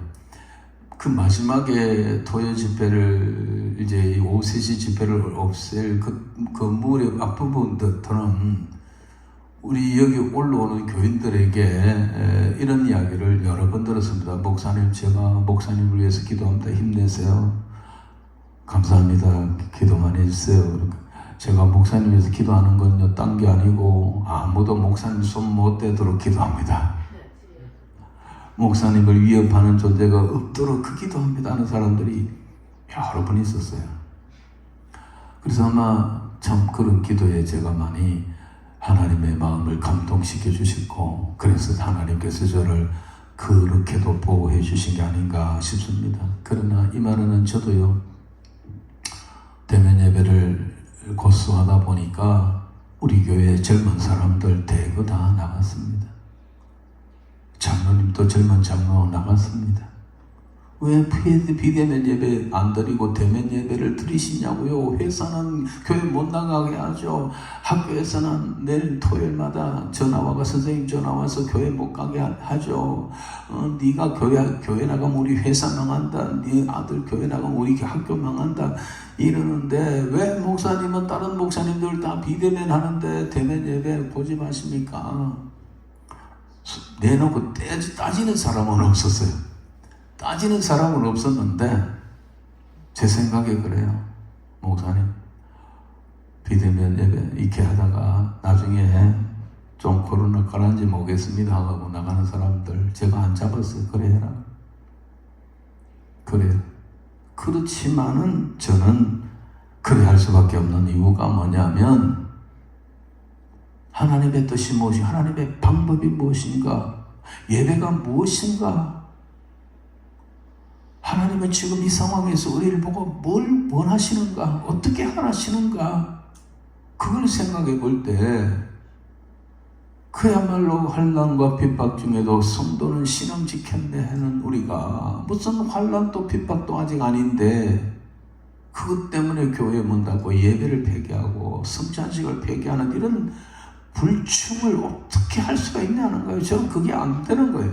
그 마지막에 토요 집회를 이제 이 오세시 집회를 없앨 그 건물의 앞부분부터는 우리 여기 올라오는 교인들에게 이런 이야기를 여러 번 들었습니다. 목사님, 제가 목사님을 위해서 기도합니다. 힘내세요. 감사합니다. 기도 많이 해주세요. 제가 목사님 위해서 기도하는 건요, 딴 게 아니고 아무도 목사님 손 못 대도록 기도합니다. 목사님을 위협하는 존재가 없도록 그 기도합니다 하는 사람들이 여러 번 있었어요. 그래서 아마 참 그런 기도에 제가 많이 하나님의 마음을 감동시켜 주시고, 그래서 하나님께서 저를 그렇게도 보호해 주신 게 아닌가 싶습니다. 그러나 이 말은 저도요, 대면 예배를 고수하다 보니까 우리 교회 젊은 사람들 대거 다 나갔습니다. 장로님도 젊은 장로 나갔습니다. 왜 비대면 예배 안 드리고 대면 예배를 드리시냐고요? 회사는 교회 못 나가게 하죠. 학교에서는 내일 토요일마다 전화와가 선생님 전화와서 교회 못 가게 하죠. 네가 교회 나가면 우리 회사 망한다. 네 아들 교회 나가면 우리 학교 망한다. 이러는데 왜 목사님은 다른 목사님들 다 비대면 하는데 대면 예배 보지 마십니까? 내놓고 따지는 사람은 없었어요. 따지는 사람은 없었는데 제 생각에 그래요. 목사님 비대면 예배 이렇게 하다가 나중에 좀 코로나 가라앉지 모르겠습니다 하고 나가는 사람들 제가 안 잡았어요. 그래 해라. 그래요. 그렇지만은 저는 그래 할 수밖에 없는 이유가 뭐냐면 하나님의 뜻이 무엇인가, 하나님의 방법이 무엇인가, 예배가 무엇인가, 하나님은 지금 이 상황에서 우리를 보고 뭘 원하시는가, 어떻게 하시는가, 그걸 생각해 볼 때 그야말로 환난과 핍박 중에도 성도는 신앙 지켰네 하는 우리가 무슨 환난도 핍박도 아직 아닌데 그것 때문에 교회 문 닫고 예배를 폐기하고 성찬식을 폐기하는 이런 불충을 어떻게 할 수가 있냐는 거예요. 저는 그게 안 되는 거예요.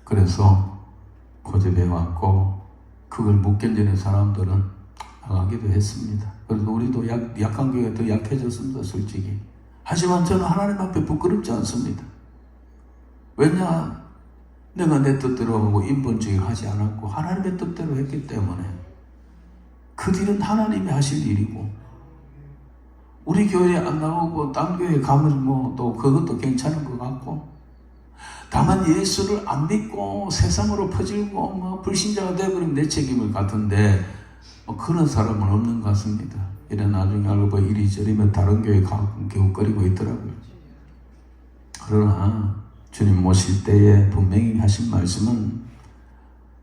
그래서 고집해 왔고 그걸 못 견디는 사람들은 나가기도 했습니다. 그래서 우리도 약한 교회가 더 약해졌습니다, 솔직히. 하지만 저는 하나님 앞에 부끄럽지 않습니다. 왜냐? 내가 내 뜻대로 하고 인본주의를 하지 않았고 하나님의 뜻대로 했기 때문에 그 뒤는 하나님이 하실 일이고 우리 교회에 안 나오고 딴 교회에 가면 뭐 또 그것도 괜찮은 것 같고 다만 예수를 안 믿고 세상으로 퍼질고 뭐 불신자가 되어버리면 내 책임을 같은데 뭐 그런 사람은 없는 것 같습니다. 이래 나중에 알고 보니 이리저리면 다른 교회 가끔 기웃거리고 있더라고요. 그러나 주님 모실 때에 분명히 하신 말씀은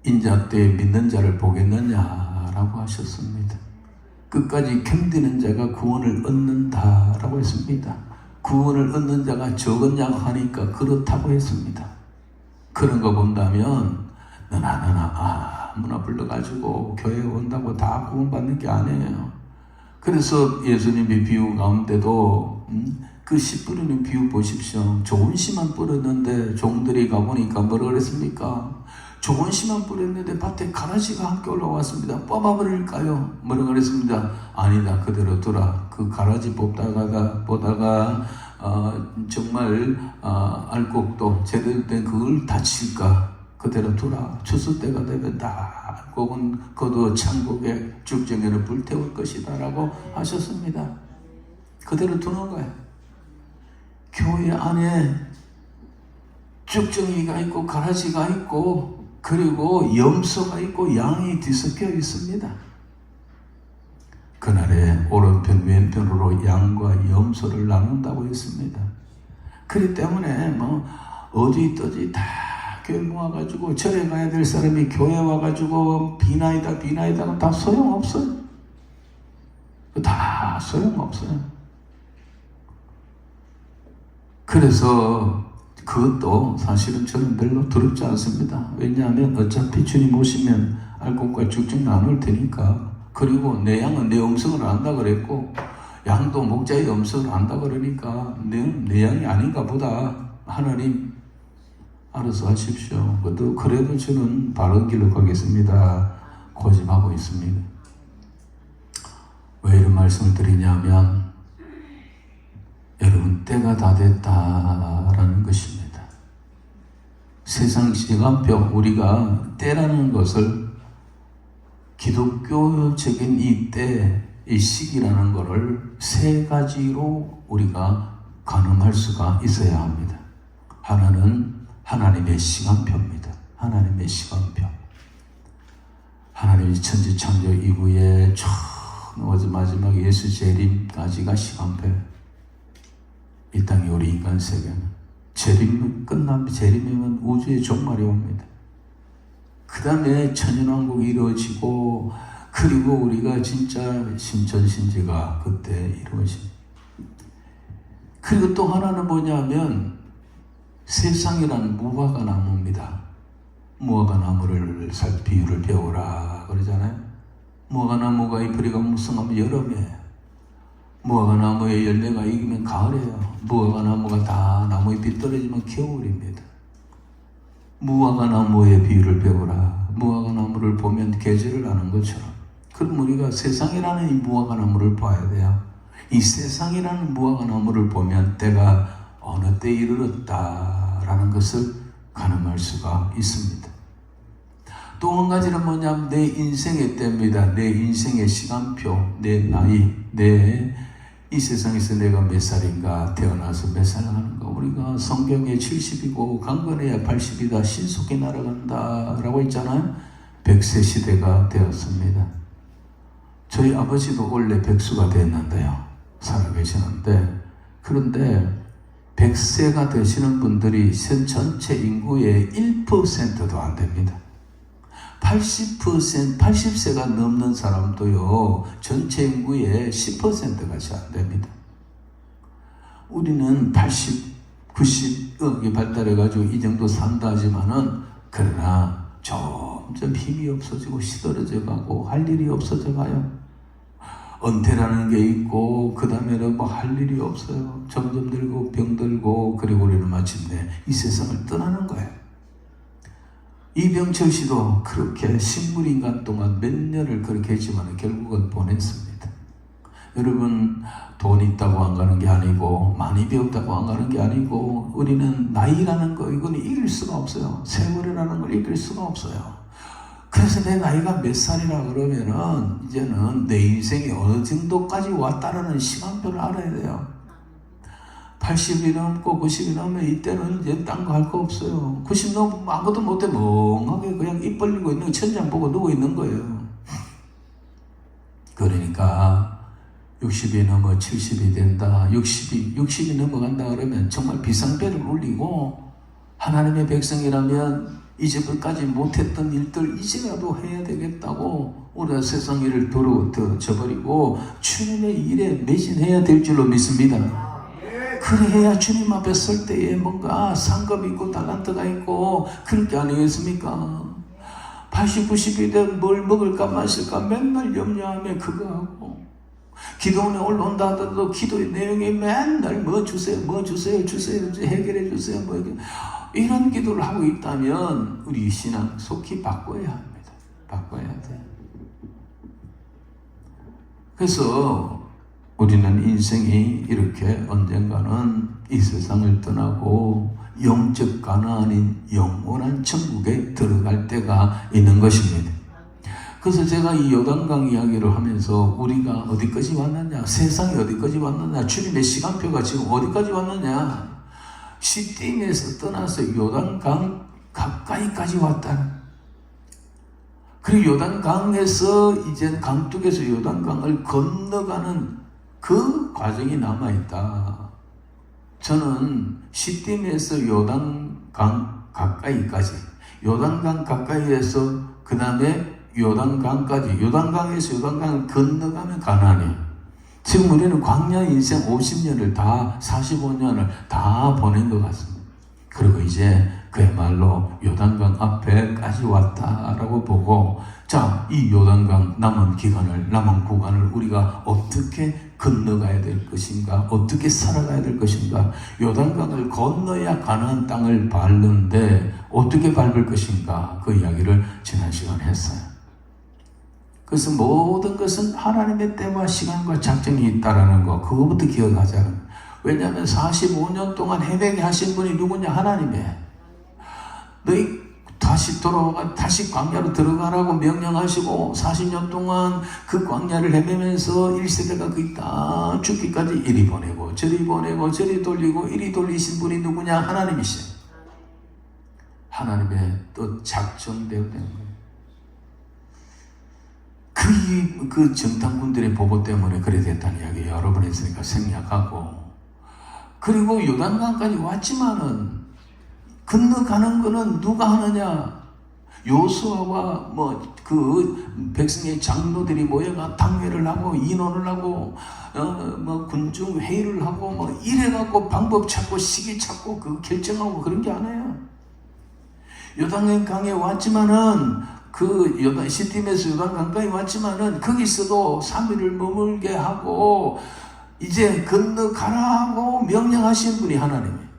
인자 때에 믿는 자를 보겠느냐라고 하셨습니다. 끝까지 견디는 자가 구원을 얻는다라고 했습니다. 구원을 얻는 자가 적은 양 하니까 그렇다고 했습니다. 그런 거 본다면 너나 아무나 불러가지고 교회에 온다고 다 구원받는 게 아니에요. 그래서 예수님의 비유 가운데도 그 씨 뿌리는 비유 보십시오. 좋은 씨만 뿌렸는데 종들이 가보니까 뭐라 그랬습니까? 좋은 씨만 뿌렸는데 밭에 가라지가 함께 올라왔습니다. 뽑아버릴까요? 뭐라 그랬습니다. 아니다, 그대로 두라. 그 가라지 보다가 정말 알곡도 제대로 된 그걸 다칠까? 그대로 두라. 추수 때가 되면 다 알곡은 거두어 천국의 죽정에는 불태울 것이다 라고 하셨습니다. 그대로 두는 거예요. 교회 안에 죽정이가 있고 가라지가 있고 그리고 염소가 있고 양이 뒤섞여 있습니다. 그날에 오른편 왼편으로 양과 염소를 나눈다고 했습니다. 그렇기 때문에 뭐 어디 떠지 다 교회 모아가지고 절에 가야 될 사람이 교회 와가지고 비나이다 하면 다 소용없어요. 다 소용없어요. 그래서 그것도 사실은 저는 별로 두렵지 않습니다. 왜냐하면 어차피 주님 오시면 알곡과 죽정 나눌 테니까. 그리고 내 양은 내 음성을 안다 그랬고 양도 목자의 음성을 안다 그러니까 내 양이 아닌가 보다. 하나님 알아서 하십시오. 그래도 저는 바른 길로 가겠습니다. 고집하고 있습니다. 왜 이런 말씀을 드리냐면 여러분 때가 다 됐다라는 것입니다. 세상 시간표 우리가 때라는 것을 기독교적인 이 때, 이 시기라는 것을 세 가지로 우리가 가늠할 수가 있어야 합니다. 하나는 하나님의 시간표입니다. 하나님의 시간표. 하나님이 천지 창조 이후에 어제 마지막 예수 재림까지가 시간표예요. 이 땅에 우리 인간 세계는 재림은 끝나면 재림이면 우주의 종말이 옵니다. 그 다음에 천연왕국이 이루어지고 그리고 우리가 진짜 신천신지가 그때 이루어집니다. 그리고 또 하나는 뭐냐면 세상이란 무화과 나무입니다. 무화과 나무를 비유를 배우라 그러잖아요. 무화과 나무가 잎뿌리가 무성하면 여름에 무화과 나무의 열매가 익으면 가을이에요. 무화과 나무가 다 나무 잎이 떨어지면 겨울입니다. 무화과 나무의 비유를 배우라. 무화과 나무를 보면 계절을 아는 것처럼 그럼 우리가 세상이라는 이 무화과 나무를 봐야 돼요. 이 세상이라는 무화과 나무를 보면 때가 어느 때에 이르렀다라는 것을 가늠할 수가 있습니다. 또 한 가지는 뭐냐면 내 인생의 때입니다. 내 인생의 시간표, 내 나이, 이 세상에서 내가 몇 살인가, 태어나서 몇 살 하는가. 우리가 성경에 70이고 강건해야 80이다, 신속히 날아간다 라고 했잖아요. 100세 시대가 되었습니다. 저희 아버지도 원래 백수가 됐는데요. 살아계시는데 그런데 100세가 되시는 분들이 전 전체 인구의 1%도 안 됩니다. 80세가 넘는 사람도요, 전체 인구의 10%가 안 됩니다. 우리는 80, 90억이 발달해가지고 이 정도 산다 하지만은, 그러나 점점 힘이 없어지고 시들어져 가고 할 일이 없어져 가요. 은퇴라는 게 있고, 그 다음에는 뭐 할 일이 없어요. 점점 들고 병들고, 그리고 우리는 마침내 이 세상을 떠나는 거예요. 이병철 씨도 그렇게 식물인간 동안 몇 년을 그렇게 했지만 결국은 보냈습니다. 여러분, 돈 있다고 안 가는 게 아니고, 많이 배웠다고 안 가는 게 아니고, 우리는 나이라는 거, 이건 이길 수가 없어요. 세월이라는 걸 이길 수가 없어요. 그래서 내 나이가 몇 살이라 그러면은, 이제는 내 인생이 어느 정도까지 왔다라는 시간표를 알아야 돼요. 80이 넘고 90이 넘으면 이때는 이제 딴 거 할 거 없어요. 90 넘으면 아무것도 못해 멍하게 그냥 입 벌리고 있는 천장 보고 누워 있는 거예요. 그러니까 60이 넘어 70이 된다. 60이 넘어간다 그러면 정말 비상벨을 울리고, 하나님의 백성이라면 이제까지 못했던 일들 이제라도 해야 되겠다고 우리가 세상 일을 져버리고 주님의 일에 매진해야 될 줄로 믿습니다. 그래야 주님 앞에 설 때에 뭔가 상급이 있고 달란트가 있고 그럴 게 아니겠습니까? 80, 90이 되면 뭘 먹을까 마실까 맨날 염려하며 그거 하고, 기도원에 올라온다 하더라도 기도의 내용이 맨날 뭐 주세요 해결해 주세요 뭐 이런 기도를 하고 있다면 우리 신앙 속히 바꿔야 합니다. 바꿔야 돼요. 그래서 우리는 인생이 이렇게 언젠가는 이 세상을 떠나고 영적 가나안인 영원한 천국에 들어갈 때가 있는 것입니다. 그래서 제가 이 요단강 이야기를 하면서 우리가 어디까지 왔느냐, 세상이 어디까지 왔느냐, 주님의 시간표가 지금 어디까지 왔느냐, 시딤에서 떠나서 요단강 가까이까지 왔다. 그리고 요단강에서 이제 강둑에서 요단강을 건너가는 그 과정이 남아있다. 저는 시딤에서 요단강 가까이까지, 요단강 가까이에서 그 다음에 요단강까지, 요단강에서 요단강을 건너가면 가나안이에요. 지금 우리는 광야 인생 50년을 다, 45년을 다 보낸 것 같습니다. 그리고 이제 그야말로 요단강 앞에까지 왔다라고 보고, 자, 이 요단강 남은 구간을 우리가 어떻게 건너가야 될 것인가, 어떻게 살아가야 될 것인가, 요단강을 건너야 가나안 땅을 밟는데 어떻게 밟을 것인가, 그 이야기를 지난 시간에 했어요. 그래서 모든 것은 하나님의 때와 시간과 작정이 있다라는 거, 그거부터 기억하자는 거예요. 왜냐하면 45년 동안 헤매게 하신 분이 누구냐? 하나님이에요. 너희 다시 광야로 들어가라고 명령하시고 40년 동안 그 광야를 헤매면서 1세대가 거의 다 죽기까지 이리 보내고 저리 돌리고 이리 돌리신 분이 누구냐? 하나님이시에요. 하나님의 또 작정되어 된 거예요. 그 정탐꾼들의 보고 때문에 그래 됐다는 이야기 여러 번 했으니까 생략하고, 그리고 요단강까지 왔지만은 건너가는 거는 누가 하느냐? 요수아와 그 백성의 장로들이 모여가 당회를 하고 인원을 하고 군중 회의를 하고 이래갖고 방법 찾고 시기 찾고 그 결정하고 그런 게 아니에요. 요단강에 왔지만은 시딤에서 요단강까지 왔지만은 거기서도 3일을 머물게 하고 이제 건너가라고 명령하신 분이 하나님이에요.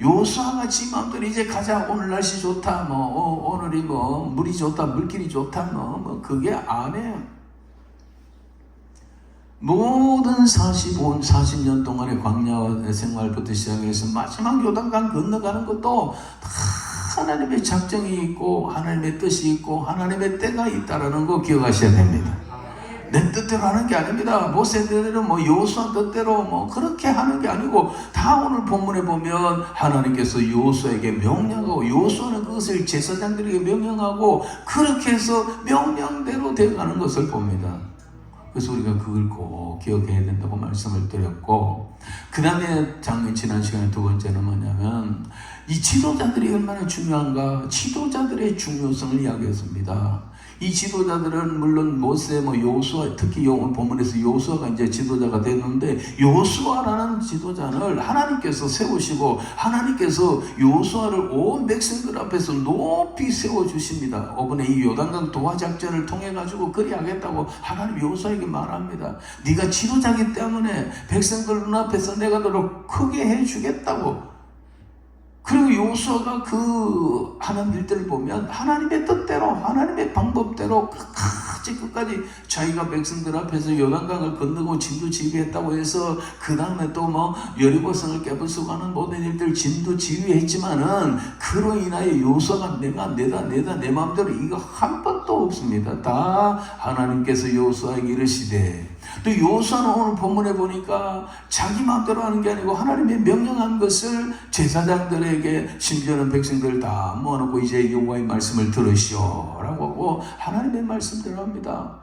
요수아가 지 마음대로 이제 가자, 오늘 날씨 좋다, 오늘이 물이 좋다, 물길이 좋다, 그게 아니에요. 모든 40년 동안의 광야 생활부터 시작해서 마지막 요단강 건너가는 것도 다 하나님의 작정이 있고 하나님의 뜻이 있고 하나님의 때가 있다라는 거 기억하셔야 됩니다. 내 뜻대로 하는 게 아닙니다. 모세 뜻대로 요수아 뜻대로 그렇게 하는 게 아니고, 다 오늘 본문에 보면 하나님께서 요수아에게 명령하고 요수아는 그것을 제사장들에게 명령하고 그렇게 해서 명령대로 되어가는 것을 봅니다. 그래서 우리가 그걸 꼭 기억해야 된다고 말씀을 드렸고, 그 다음에 지난 시간에 두 번째는 뭐냐면 이 지도자들이 얼마나 중요한가? 지도자들의 중요성을 이야기했습니다. 이 지도자들은 물론 모세, 요수아, 특히 본문에서 요수아가 이제 지도자가 됐는데, 요수아라는 지도자를 하나님께서 세우시고 하나님께서 요수아를 온 백성들 앞에서 높이 세워주십니다. 이번에 이 요단강 도하작전을 통해 가지고 그리하겠다고 하나님 요수아에게 말합니다. 네가 지도자이기 때문에 백성들 눈앞에서 내가 너를 크게 해주겠다고. 그리고 요수아가 그 하는 일들을 보면 하나님의 뜻대로, 하나님의 방법대로 끝까지 자기가 백성들 앞에서 요단강을 건너고 진두지휘했다고 해서 그 다음에 또 여리고성을 깨부수고 하는 모든 일들 진두지휘했지만은 그로 인하여 요수아가 내 마음대로 이거 한 번도 없습니다. 다 하나님께서 요수아에게 이르시되, 또 요수아는 오늘 본문에 보니까 자기 마음대로 하는 게 아니고 하나님의 명령한 것을 제사장들에게, 심지어는 백성들 다 모아놓고 이제 여호와의 말씀을 들으시오라고 하고 하나님의 말씀대로 합니다.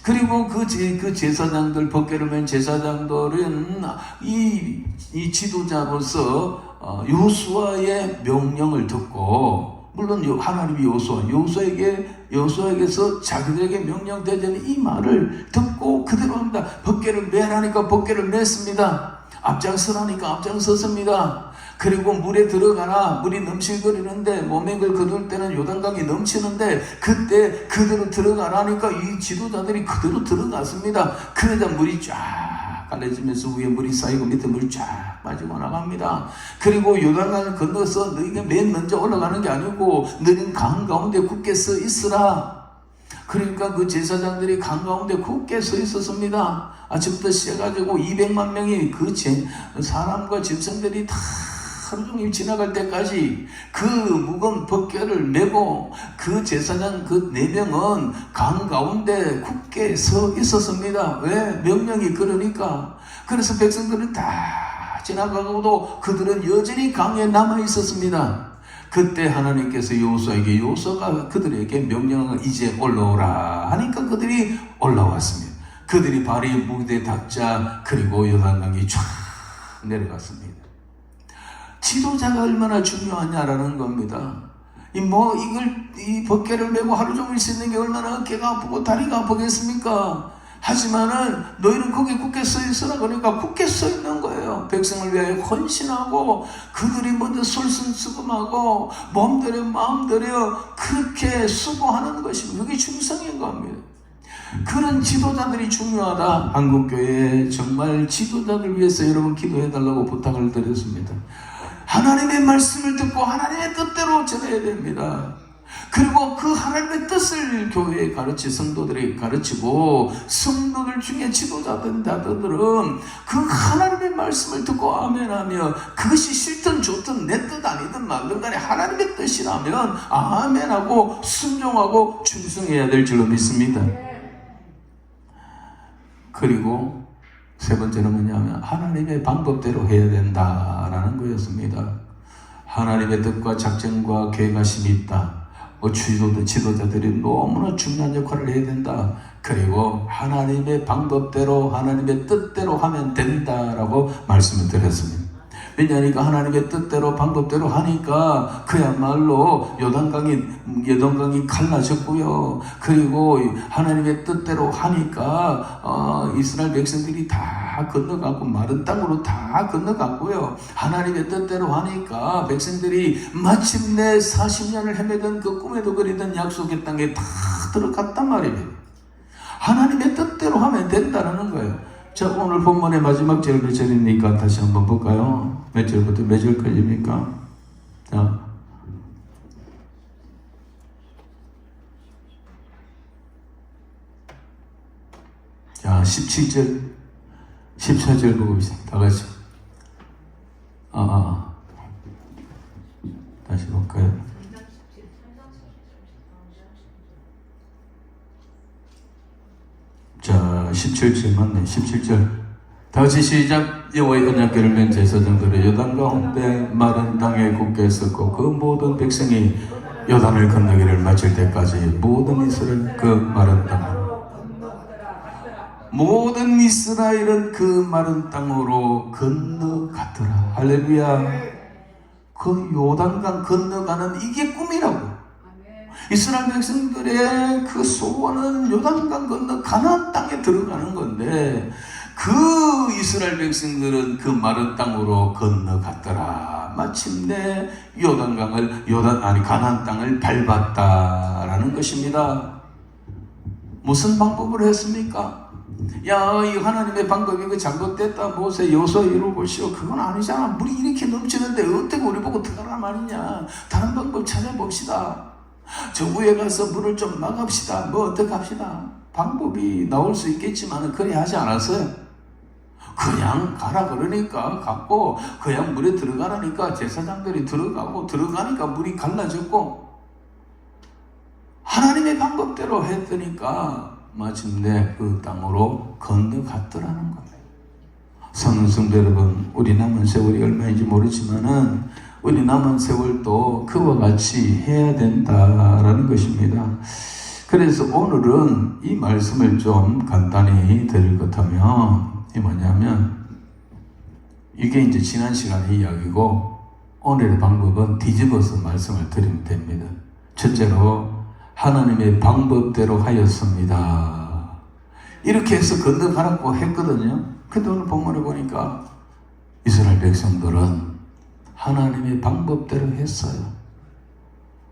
그리고 그 제사장들, 법궤를 맨 제사장들은 이 지도자로서 요수아의 명령을 듣고, 물론 하나님이 요수아에게서 자기들에게 명령되는 이 말을 듣고 그대로 합니다. 법궤를 매라니까 법궤를 맸습니다. 앞장서라니까 앞장섰습니다. 그리고 물에 들어가라. 물이 넘실거리는데 모맥을 거둘 때는 요단강이 넘치는데 그때 그대로 들어가라니까 이 지도자들이 그대로 들어갔습니다. 그러자 물이 쫙 갈라지면서 위에 물이 쌓이고 밑에 물이 쫙 빠지고 나갑니다. 그리고 요단강을 건너서 너희가 맨 먼저 올라가는 게 아니고 너희는 강 가운데 굳게 서 있으라. 그러니까 그 제사장들이 강 가운데 굳게 서 있었습니다. 아침부터 시작해가지고 200만 명이 그 사람과 짐승들이 다 하루 종일 지나갈 때까지 그 무거운 법궤를 메고 그 제사장 그 4명은 강 가운데 굳게 서 있었습니다. 왜? 명령이 그러니까. 그래서 백성들은 다 지나가고도 그들은 여전히 강에 남아 있었습니다. 그때 하나님께서 요수아가 그들에게 명령을 이제 올라오라 하니까 그들이 올라왔습니다. 그들이 발이 무대에 닿자 그리고 요단강이 쫙 내려갔습니다. 지도자가 얼마나 중요하냐라는 겁니다. 이 법궤를 메고 하루 종일 씻는 게 얼마나 어깨가 아프고 다리가 아프겠습니까? 하지만은 너희는 거기 굳게 서 있으라 그러니까 굳게 서 있는 거예요. 백성을 위하여 헌신하고 그들이 먼저 솔선수범하고 몸들여 마음들여 그렇게 수고하는 것이 그게 충성인 겁니다. 그런 지도자들이 중요하다. 한국교회에 정말 지도자들 위해서 여러분 기도해달라고 부탁을 드렸습니다. 하나님의 말씀을 듣고 하나님의 뜻대로 전해야 됩니다. 그리고 그 하나님의 뜻을 교회에 성도들에게 가르치고, 성도들 중에 지도자들은 그 하나님의 말씀을 듣고 아멘하며, 그것이 싫든 좋든 내 뜻 아니든 말든 간에 하나님의 뜻이라면 아멘하고 순종하고 충성해야 될 줄로 믿습니다. 그리고 세 번째는 뭐냐면 하나님의 방법대로 해야 된다라는 거였습니다. 하나님의 뜻과 작전과 계획하심이 있다. 지도자들이 너무나 중요한 역할을 해야 된다. 그리고 하나님의 방법대로 하나님의 뜻대로 하면 된다라고 말씀을 드렸습니다. 왜냐하니까 하나님의 뜻대로 방법대로 하니까 그야말로 요단강이 갈라졌고요. 그리고 하나님의 뜻대로 하니까 이스라엘 백성들이 다 건너갔고 마른 땅으로 다 건너갔고요. 하나님의 뜻대로 하니까 백성들이 마침내 40년을 헤매던 그 꿈에도 그리던 약속의 땅에 다 들어갔단 말입니다. 하나님의 뜻대로 하면 된다는 거예요. 자, 오늘 본문의 마지막 절 몇 절입니까? 다시 한번 볼까요? 몇 절부터 몇 절까지입니까? 자, 17절, 14절 보고 있습니다. 다 같이. 다시 볼까요? 자, 17절 맞네. 17절. 다같이 시작. 여호와의 언약궤를 맨 제사장들의 요단 가운데 마른 땅에 굳게 섰고 그 모든 백성이 요단을 건너기를 마칠 때까지 모든 이스라엘 그 마른 땅으로 모든 이스라엘은 그 마른 땅으로 건너갔더라. 할렐루야. 그 요단강 건너가는 이게 꿈이라고. 이스라엘 백성들의 그 소원은 요단강 건너 가나안 땅에 들어가는 건데, 그 이스라엘 백성들은 그 마른 땅으로 건너갔더라. 마침내 가나안 땅을 밟았다라는 것입니다. 무슨 방법으로 했습니까? 야, 이 하나님의 방법이 그 잘못됐다, 모세 여호수아 이루고시오. 그건 아니잖아. 물이 이렇게 넘치는데 어떻게 우리 보고 들어가란 말이냐. 다른 방법 찾아봅시다. 저 위에 가서 물을 좀 막읍시다. 뭐 어떻게 합시다. 방법이 나올 수 있겠지만 그래 하지 않았어요. 그냥 가라 그러니까 갔고, 그냥 물에 들어가라니까 제사장들이 들어가니까 물이 갈라졌고, 하나님의 방법대로 했더니까 마침내 그 땅으로 건너갔더라는 거예요. 사랑하는 성도 여러분, 우리 남은 세월이 얼마인지 모르지만은 우리 남은 세월도 그와 같이 해야 된다라는 것입니다. 그래서 오늘은 이 말씀을 좀 간단히 드릴 것 하면, 이 뭐냐면, 이게 이제 지난 시간의 이야기고, 오늘의 방법은 뒤집어서 말씀을 드리면 됩니다. 첫째로, 하나님의 방법대로 하였습니다. 이렇게 해서 건너가라고 했거든요. 근데 오늘 본문을 보니까 이스라엘 백성들은 하나님의 방법대로 했어요.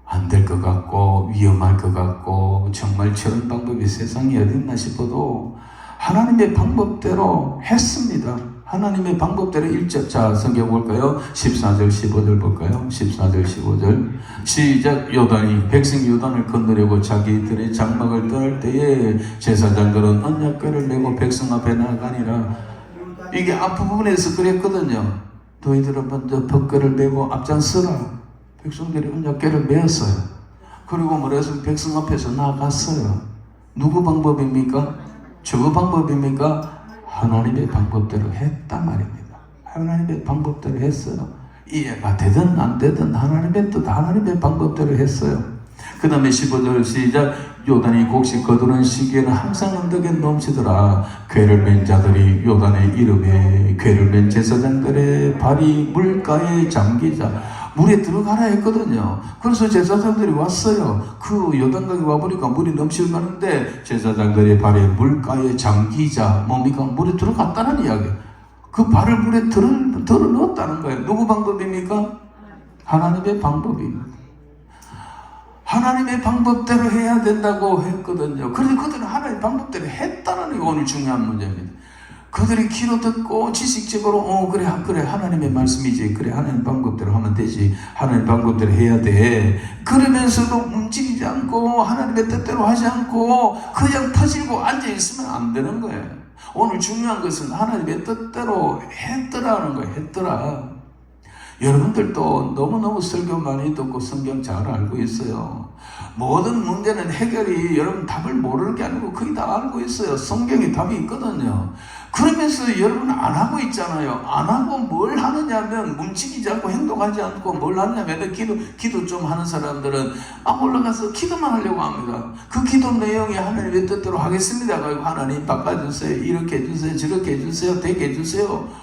안 될 것 같고 위험할 것 같고 정말 저런 방법이 세상에 어딨나 싶어도 하나님의 방법대로 했습니다. 하나님의 방법대로 1절, 자 성경 볼까요? 14절 15절 볼까요? 14절 15절 시작. 백성이 요단을 건너려고 자기들의 장막을 떠날 때에 제사장들은 언약궤를 메고 백성 앞에 나가니라. 이게 앞부분에서 그랬거든요. 너희들은 먼저 벗궤를 메고 앞장서라. 백성들이 언약궤를 메었어요. 그리고 뭐래서 백성 앞에서 나갔어요. 누구 방법입니까? 저거 방법입니까? 하나님의 방법대로 했단 말입니다. 하나님의 방법대로 했어요. 이해가 되든 안 되든 하나님의 뜻, 하나님의 방법대로 했어요. 그 다음에 15절 시작. 요단이 곡식 거두는 시기에는 항상 언덕에 넘치더라. 궤를 맨 자들이 요단의 이름에, 궤를 맨 제사장들의 발이 물가에 잠기자. 물에 들어가라 했거든요. 그래서 제사장들이 왔어요. 그 요단강에 와보니까 물이 넘칠 만한데 제사장들의 발에 물가에 잠기자. 뭡니까? 물에 들어갔다는 이야기. 그 발을 물에 들어 넣었다는 거예요. 누구 방법입니까? 하나님의 방법입니다. 하나님의 방법대로 해야 된다고 했거든요. 그런데 그들은 하나님의 방법대로 했다는 게 오늘 중요한 문제입니다. 그들이 귀로 듣고 지식적으로 그래 하나님의 말씀이지, 그래 하나님 방법대로 하면 되지, 하나님 방법대로 해야 돼, 그러면서도 움직이지 않고 하나님의 뜻대로 하지 않고 그냥 퍼지고 앉아있으면 안 되는 거예요. 오늘 중요한 것은 하나님의 뜻대로 했더라는 거예요. 했더라. 여러분들도 너무너무 설교 많이 듣고 성경 잘 알고 있어요. 모든 문제는 해결이 여러분 답을 모르는 게 아니고 거의 다 알고 있어요. 성경에 답이 있거든요. 그러면서 여러분 안 하고 있잖아요. 안 하고 뭘 하느냐면 움직이지 않고 행동하지 않고 뭘 하냐면 기도 좀 하는 사람들은 올라가서 기도만 하려고 합니다. 그 기도 내용이 하나님의 뜻대로 하겠습니다. 그리고 하나님 바꿔주세요. 이렇게 해주세요. 저렇게 해주세요. 되게 해주세요.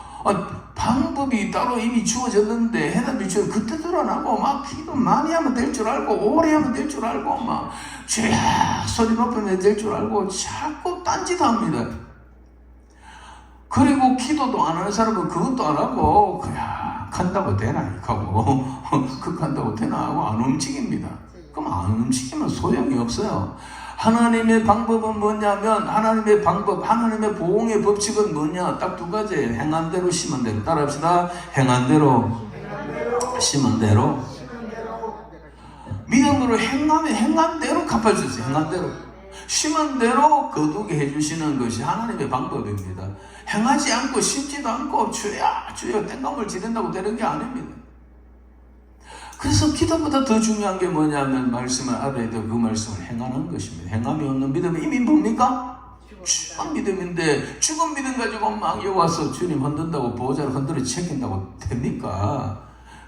방법이 따로 이미 주어졌는데 해답이 주어 그 뜻대로 안 하고 막 기도 많이 하면 될 줄 알고 오래 하면 될 줄 알고 막 쥐야 소리 높이면 될 줄 알고 자꾸 딴짓합니다. 그리고 기도도 안 하는 사람은 그것도 안 하고 그냥 간다고 되나 하고 그 간다고 되나 하고 안 움직입니다. 그럼 안 움직이면 소용이 없어요. 하나님의 방법은 뭐냐면 하나님의 방법, 하나님의 보응의 법칙은 뭐냐? 딱 두 가지. 행한 대로 심은 대로. 따라합시다. 행한 대로 심은 대로. 믿음으로 행한 대로 갚아주세요. 행한 대로. 심은 대로 거두게 해주시는 것이 하나님의 방법입니다. 행하지 않고 심지도 않고 주여 땡감을 지른다고 되는 게 아닙니다. 그래서 기도보다 더 중요한 게 뭐냐면 말씀을 알아야 되고 그 말씀을 행하는 것입니다. 행함이 없는 믿음은 이미 뭡니까? 죽은 믿음인데 죽은 믿음 가지고 막 여기 와서 주님 흔든다고 보호자를 흔들어 챙긴다고 됩니까?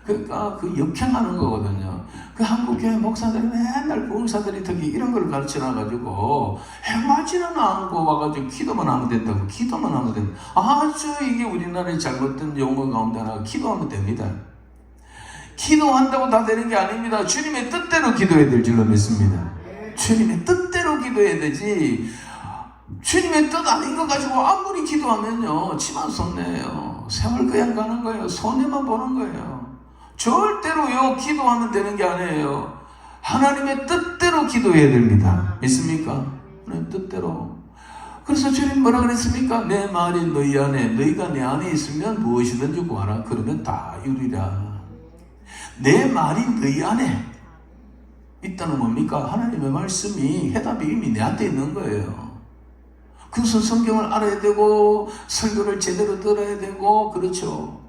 그러니까 그 역행하는 거거든요. 그 한국교회 목사들이 맨날 부흥사들이 특히 이런 걸 가르쳐놔가지고 행하지는 않고 와가지고 기도만 하면 된다고. 기도만 하면 된다. 아주 이게 우리나라의 잘못된 용어 가운데 하나. 기도하면 됩니다. 기도한다고 다 되는 게 아닙니다. 주님의 뜻대로 기도해야 될 줄로 믿습니다. 주님의 뜻대로 기도해야 되지, 주님의 뜻 아닌 거 가지고 아무리 기도하면요, 집안 손해예요. 세월 그냥 가는 거예요. 손해만 보는 거예요. 절대로요, 기도하면 되는 게 아니에요. 하나님의 뜻대로 기도해야 됩니다. 믿습니까? 하나님의 뜻대로. 그래서 주님 뭐라 그랬습니까? 내 말이 너희 안에, 너희가 내 안에 있으면 무엇이든지 구하라. 그러면 다 이루리라. 내 말이 너희 안에 있다는 뭡니까? 하나님의 말씀이, 해답이 이미 내한테 있는 거예요. 그래서 성경을 알아야 되고 설교를 제대로 들어야 되고, 그렇죠.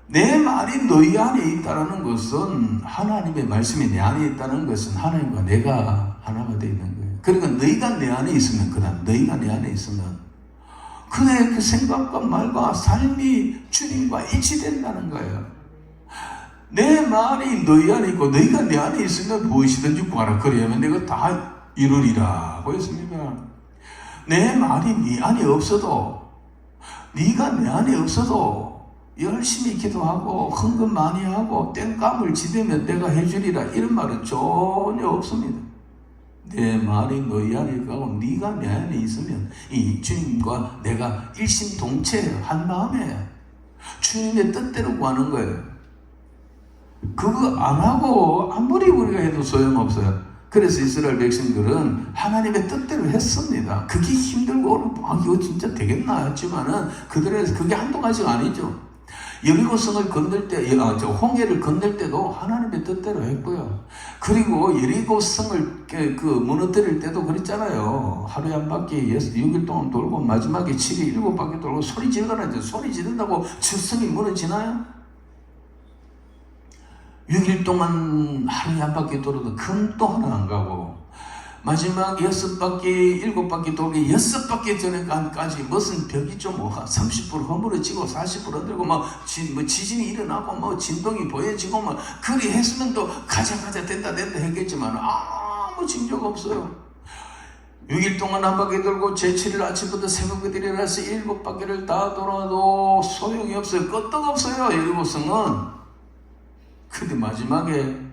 내 말이 너희 안에 있다는 것은, 하나님의 말씀이 내 안에 있다는 것은 하나님과 내가 하나가 되어 있는 거예요. 그러니까 너희가 내 안에 있으면, 그다음 너희가 내 안에 있으면 그의 그 생각과 말과 삶이 주님과 일치된다는 거예요. 내 말이 너희 안에 있고 너희가 내 안에 있으면 무엇이든지 구하라. 그러면 내가 다 이루리라고 했습니다. 내 말이 네 안에 없어도, 네가 내 안에 없어도 열심히 기도하고 헌금 많이 하고 땡감을 지대면 내가 해주리라, 이런 말은 전혀 없습니다. 내 말이 너희 안에 있고 네가 내 안에 있으면 이 주님과 내가 일심동체 한 마음에 주님의 뜻대로 구하는 거예요. 그거 안 하고 아무리 우리가 해도 소용없어요. 그래서 이스라엘 백성들은 하나님의 뜻대로 했습니다. 그게 힘들고 이거 진짜 되겠나 했지만은 그들에서 그게 한두 가지가 아니죠. 여리고성을 건널 때, 홍해를 건널 때도 하나님의 뜻대로 했고요. 그리고 여리고성을 무너뜨릴 때도 그랬잖아요. 하루에 한 바퀴 6일 동안 돌고 마지막에 7일 7바퀴 돌고 소리 지르거나, 소리 지른다고 저 성이 무너지나요? 6일 동안 하루에 한 바퀴 돌아도 금도 하나 안 가고, 마지막 6바퀴 7바퀴 돌기 6바퀴 전에까지 무슨 벽이 좀 30% 허물어지고 40% 흔들고 지진이 일어나고 진동이 보여지고 그리 했으면 또 가자 된다 했겠지만 아무 징조가 없어요. 6일 동안 한 바퀴 돌고 제7일 아침부터 새벽에 일어나서 7바퀴를 다 돌아도 소용이 없어요. 끄떡없어요, 여리고성은. 근데 마지막에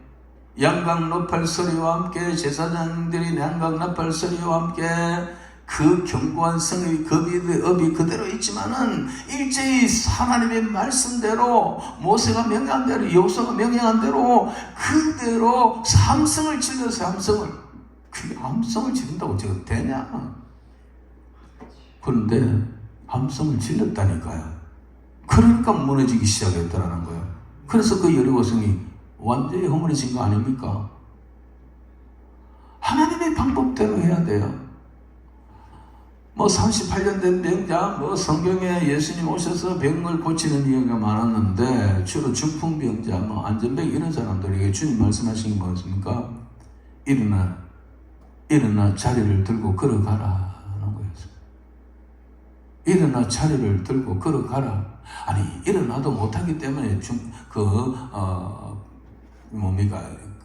양각 나팔 소리와 함께, 제사장들이 양각 나팔 소리와 함께 그 견고한 성의 업이 그대로 있지만은 일제히 하나님의 말씀대로, 모세가 명령한 대로, 여호수아가 명령한 대로 그대로 함성을 질러서 그게 함성을 지른다고 저거 되냐? 그런데 함성을 질렀다니까요. 그러니까 무너지기 시작했다라는 거예요. 그래서 그 여리고성이 완전히 허물어진 거 아닙니까? 하나님의 방법대로 해야 돼요. 38년 된 병자, 성경에 예수님 오셔서 병을 고치는 이야기가 많았는데 주로 중풍병자, 안전병 이런 사람들에게 주님 말씀하신 게 뭐였습니까? 일어나 자리를 들고 걸어가라 하는 거였어요. 일어나 자리를 들고 걸어가라. 아니, 일어나도 못하기 때문에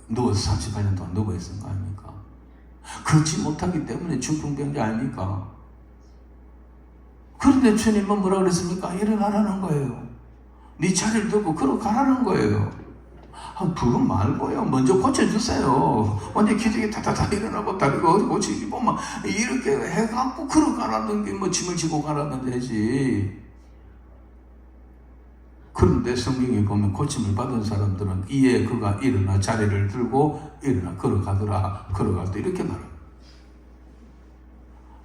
누워서 38년 동안 누워 있은 거 아닙니까? 걷지 못하기 때문에 중풍병자 아닙니까? 그런데 주님은 뭐라 그랬습니까? 일어나라는 거예요. 네 자리를 들고 걸어가라는 거예요. 그건 말고요. 먼저 고쳐주세요. 언제 기적이 다다다 일어나고 다리가 고치고 이렇게 해갖고 걸어가라는 게 짐을 지고 가라는 되지. 그런데 성경에 보면 고침을 받은 사람들은 이에 그가 일어나 자리를 들고 일어나 걸어가더라. 걸어갈 때 이렇게 말합니다.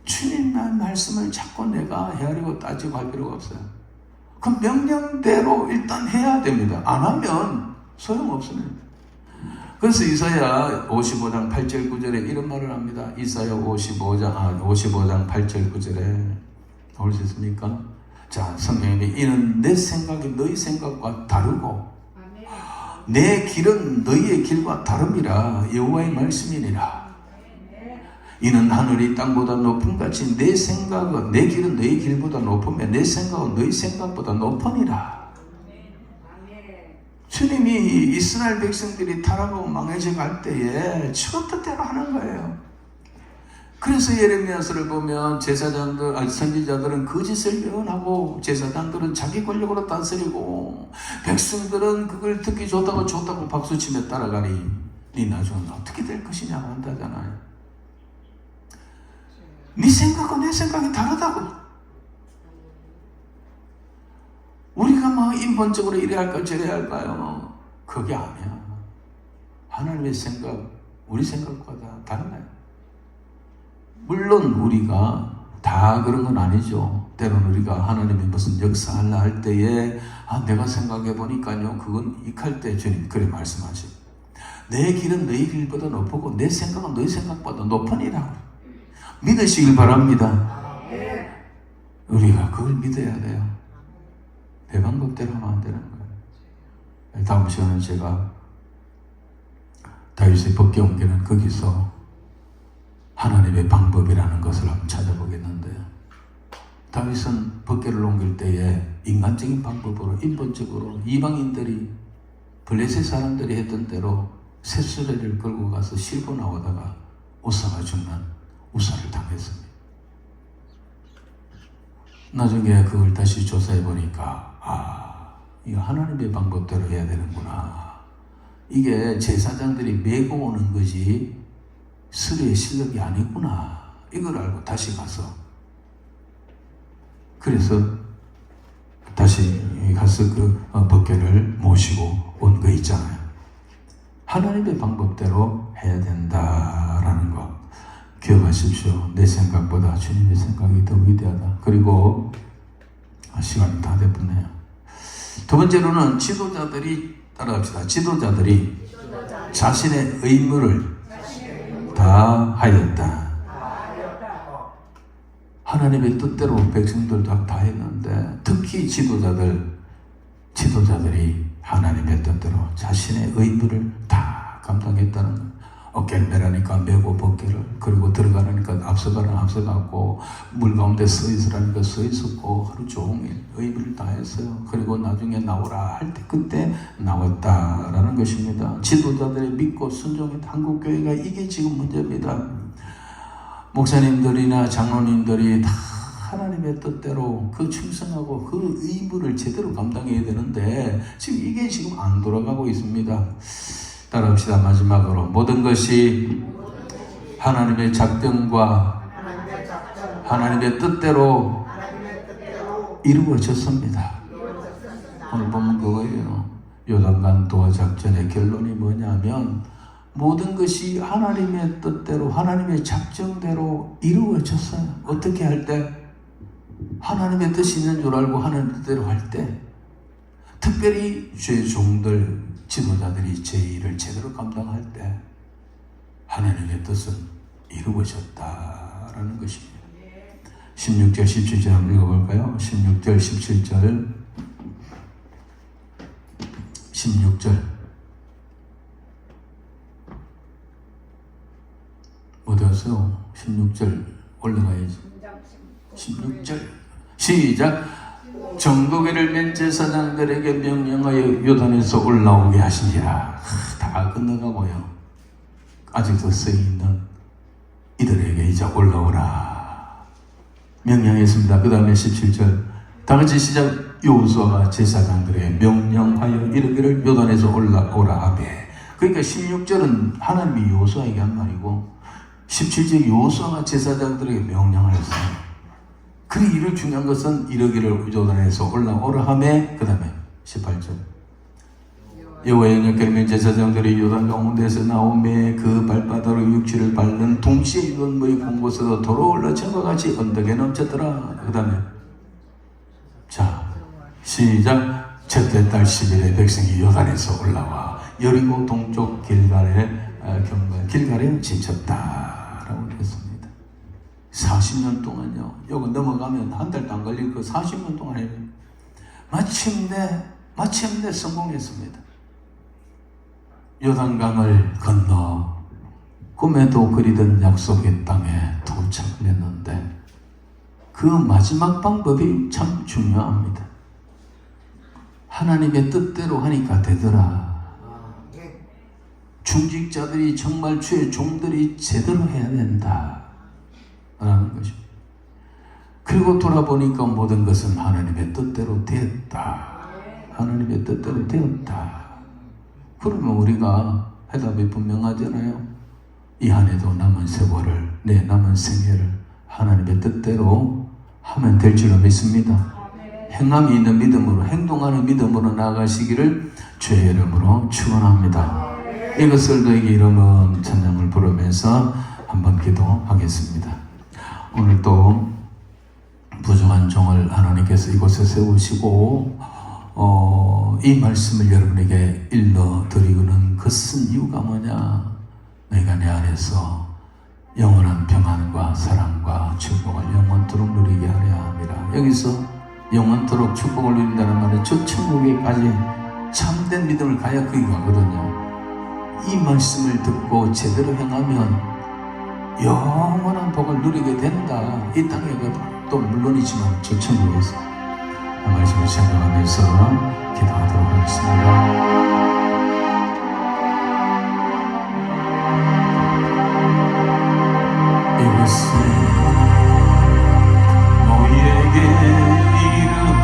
주님의 말씀을 자꾸 내가 헤아리고 따지고 할 필요가 없어요. 그 명령대로 일단 해야 됩니다. 안 하면 소용없습니다. 그래서 이사야 55장 8절 9절에 이런 말을 합니다. 이사야 55장 8절 9절에 올 수 있습니까? 자, 성경에 이는 내 생각이 너희 생각과 다르고 내 길은 너희의 길과 다름이라 여호와의 말씀이니라. 이는 하늘이 땅보다 높음같이 내 생각은, 내 길은 너희 길보다 높으며 내 생각은 너희 생각보다 높으니라. 주님이 이스라엘 백성들이 타락하고 망해져 갈 때에 저 뜻대로 하는 거예요. 그래서 예레미야서를 보면 제사장들, 아니 선지자들은 거짓을 예언하고 제사장들은 자기 권력으로 다스리고 백성들은 그걸 듣기 좋다고 박수치며 따라가니 네 나중에 어떻게 될 것이냐고 한다잖아요. 네 생각과 내 생각이 다르다고. 우리가 막 인본적으로 이래야 할까 저래야 할까요? 그게 아니야. 하나님의 생각, 우리 생각보다 달라요. 물론 우리가 다 그런 건 아니죠. 때로는 우리가 하나님이 무슨 역사하려 할 때에 내가 생각해 보니까요, 그건 익할 때 주님 그래 말씀하시. 내 길은 너희 길보다 높고 내 생각은 너희 생각보다 높으니라. 믿으시길 바랍니다. 우리가 그걸 믿어야 돼요. 내 방법대로 하면 안 되는 거예요. 다음 시간에 제가 다윗의 법궤 옮기는 거기서 하나님의 방법이라는 것을 한번 찾아보겠는데요. 다윗은 법궤를 옮길 때에 인간적인 방법으로, 인본적으로 이방인들이 블레셋 사람들이 했던 대로 셋수레를 끌고 가서 싣고 나오다가 우사가 죽는 우사를 당했습니다. 나중에 그걸 다시 조사해 보니까 이거 하나님의 방법대로 해야 되는구나. 이게 제사장들이 메고 오는 것이 수레의 실력이 아니구나. 이걸 알고 다시 가서 그래서 다시 가서 그 법궤를 모시고 온 거 있잖아요. 하나님의 방법대로 해야 된다라는 거 기억하십시오. 내 생각보다 주님의 생각이 더 위대하다. 그리고 시간이 다 됐네요. 두 번째로는 지도자들이 따라갑시다. 지도자들이 자신의 의무를 다 하였다. 하나님의 뜻대로 백성들도 다 했는데 특히 지도자들이 하나님의 뜻대로 자신의 의무를 다 감당했다는 거예요. 어깨를 매라니까 메고 법궤를, 그리고 들어가라니까 앞서가고 물 가운데 서 있으라니까 서 있었고 하루 종일 의무를 다 했어요. 그리고 나중에 나오라 할 때 그때 나왔다라는 것입니다. 지도자들이 믿고 순종했던 한국교회가 이게 지금 문제입니다. 목사님들이나 장로님들이 다 하나님의 뜻대로 그 충성하고 그 의무를 제대로 감당해야 되는데 지금 이게 지금 안 돌아가고 있습니다. 따라합시다. 마지막으로 모든 것이 하나님의 작정과 하나님의 뜻대로 이루어졌습니다. 오늘 보면 그거예요. 요단강 도하 작전의 결론이 뭐냐면 모든 것이 하나님의 뜻대로 하나님의 작정대로 이루어졌어요. 어떻게 할 때? 하나님의 뜻이 있는 줄 알고 하나님 뜻대로 할 때, 특별히 주의 종들 지도자들이 제 일을 제대로 감당할 때 하나님의 뜻은 이루어졌다라는 것입니다. 16절 17절 한번 읽어볼까요? 16절 17절 16절 어디 갔어요? 16절 올라가야지. 16절 시작. 정복회를 맨 제사장들에게 명령하여 요단에서 올라오게 하시니라. 다 끝나가고요. 아직도 쓰여있는 이들에게 이제 올라오라 명령했습니다. 그 다음에 17절 다같이 시작. 여호수아가 제사장들에게 명령하여 이르기를 요단에서 올라오라 하되. 그러니까 16절은 하나님이 여호수아에게 한 말이고 17절 여호수아가 제사장들에게 명령을 했어요. 그 일을 중요한 것은 이르기를 요단에서 올라오라 하매. 그 다음에 18절 여호와의 영역결면 제사장들이 요단 가운데서 나오매 그 발바닥으로 육지를 밟는 동시에 유언모의 곳곳에서 도로 올라 전과 같이 언덕에 넘쳤더라. 그 다음에 자 시작. 첫째 달 10일에 백성이 요단에서 올라와 여리고 동쪽 길갈에 지쳤다라고 했습니다. 40년 동안요. 여기 넘어가면 한 달도 안 걸릴 그 40년 동안 해요. 마침내 성공했습니다. 요단강을 건너 꿈에도 그리던 약속의 땅에 도착을 했는데 그 마지막 방법이 참 중요합니다. 하나님의 뜻대로 하니까 되더라. 중직자들이 정말 주의 종들이 제대로 해야 된다. 라는 것입니다. 그리고 돌아보니까 모든 것은 하나님의 뜻대로 되었다. 하나님의 뜻대로 되었다. 그러면 우리가 해답이 분명하잖아요. 이 한 해도 남은 세월을, 내 남은 생애를 하나님의 뜻대로 하면 될 줄로 믿습니다. 행함이 있는 믿음으로, 행동하는 믿음으로 나아가시기를 주의 이름으로 축원합니다. 이것을 너에게 이름은 찬양을 부르면서 한번 기도하겠습니다. 오늘 또 부족한 종을 하나님께서 이곳에 세우시고 이 말씀을 여러분에게 일러드리고는 그것은 이유가 뭐냐? 내가 내 안에서 영원한 평안과 사랑과 축복을 영원토록 누리게 하려 함이라. 여기서 영원토록 축복을 누린다는 말은 저 천국에까지 참된 믿음을 가야 거기 가거든요. 이 말씀을 듣고 제대로 행하면 영원한 복을 누리게 된다. 이 땅에 가도 물론이지만 저 천국에서 그 말씀을 생각하면서 기도하도록 하겠습니다. 이것은 너희에게 이름은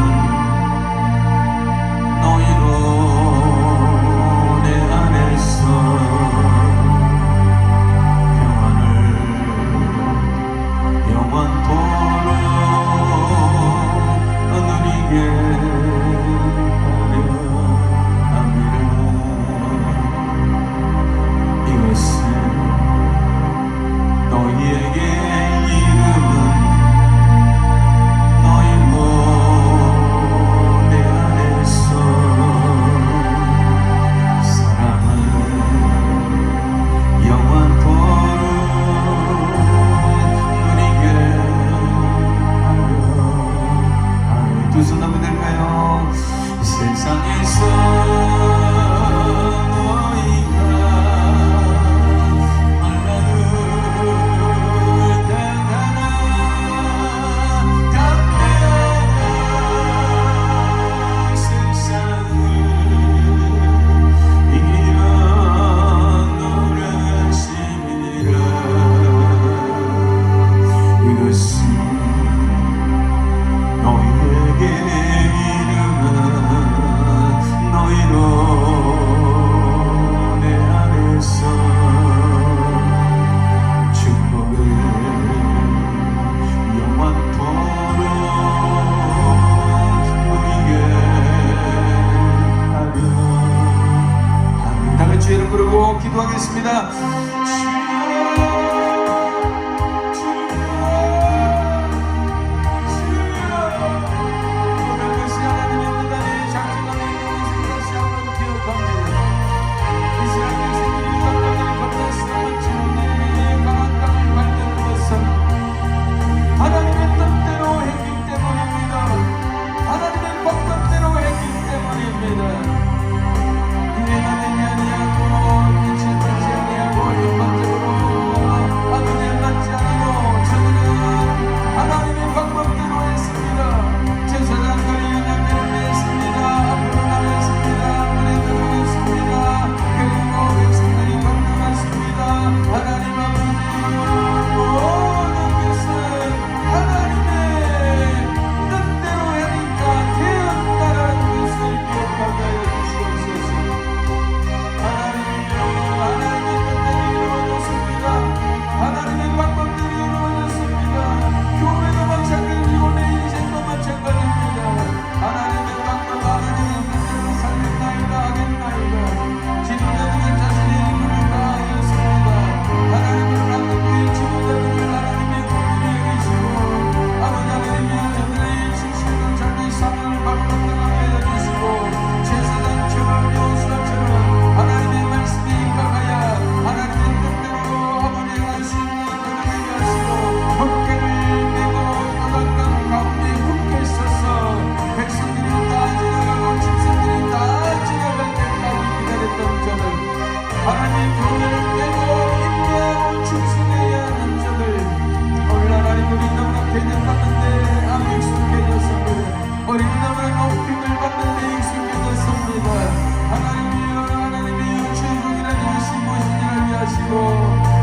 너희로 내 안에서 평안을 영원토록 누리게 하려 함이라. 이것은 너희에게 이름은 너희로 내 안에서 사랑을 영원토록 누리게 하려. 두 손 한번 들까요? 세상에서 기도하겠습니다.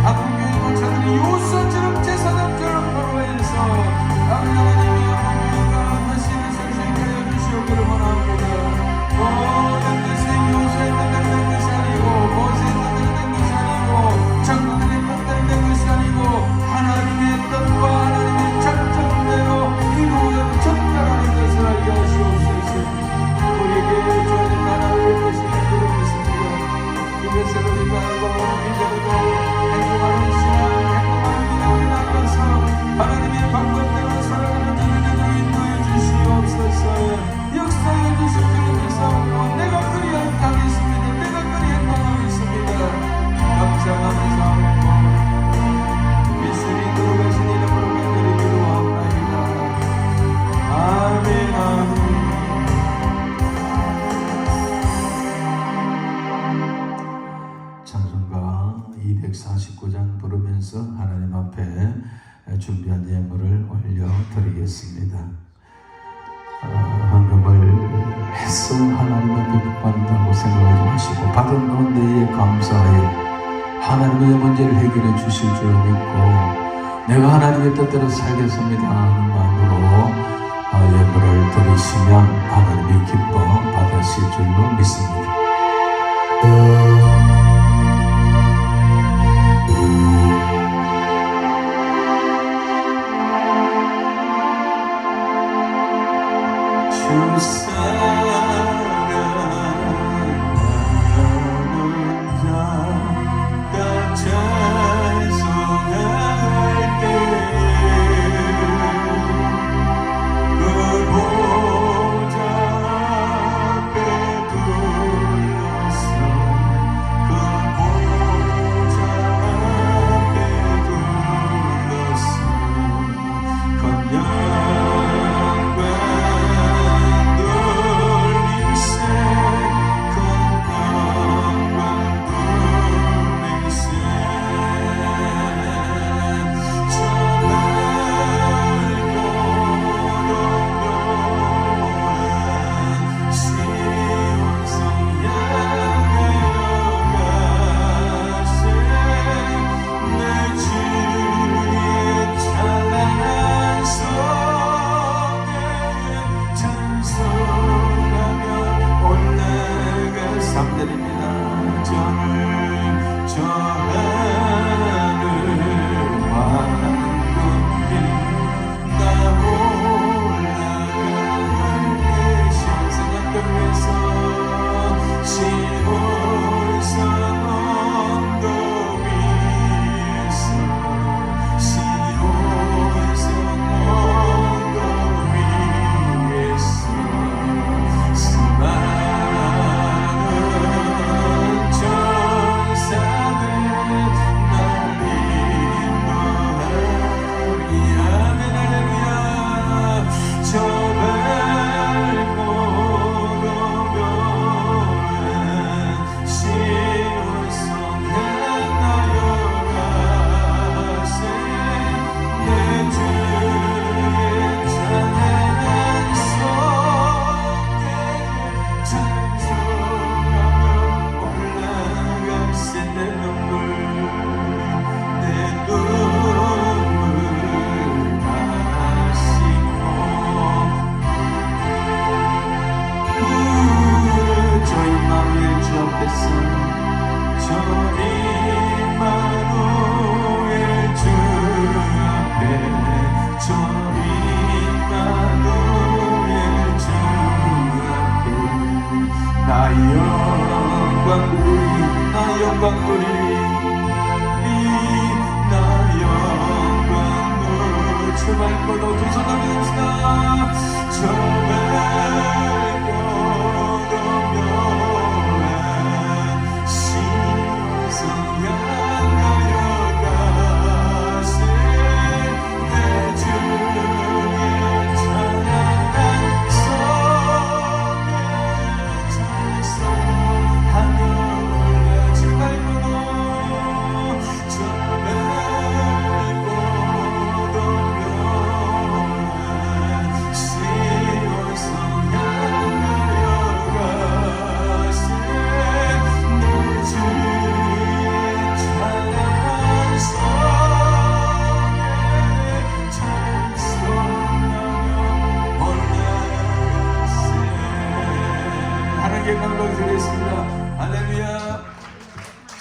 아픈 교회 목사들이 요소처럼 제사장처럼 기도하고 믿어도 행동하는 신앙 행동하는 믿음을 나눠서 하나님의 방법대로 살아가는 저에게도 인도해 주시옵소서. 역사해 주실 줄을 믿사오고 내가 그리 행하겠습니다. 내가 그리 행동하겠습니다. 감사하면서 예수님 들어가신 이름으로 간절히 기도하옵나이다. 아멘 아멘. 찬송가 249장 부르면서 하나님 앞에 준비한 예물을 올려드리겠습니다. 헌금을 해서 하나님 앞에 받는다고 생각하지 마시고 받은 가운데에 감사해 하나님의 문제를 해결해 주실 줄 믿고 내가 하나님의 뜻대로 살겠습니다 하는 마음으로 예물을 드리시면 하나님이 기뻐 받으실 줄로 믿습니다. 주 사랑하는 자가 찬송할 때에 그 보좌 앞에 둘러서 그 보좌 앞에 둘러서 건영과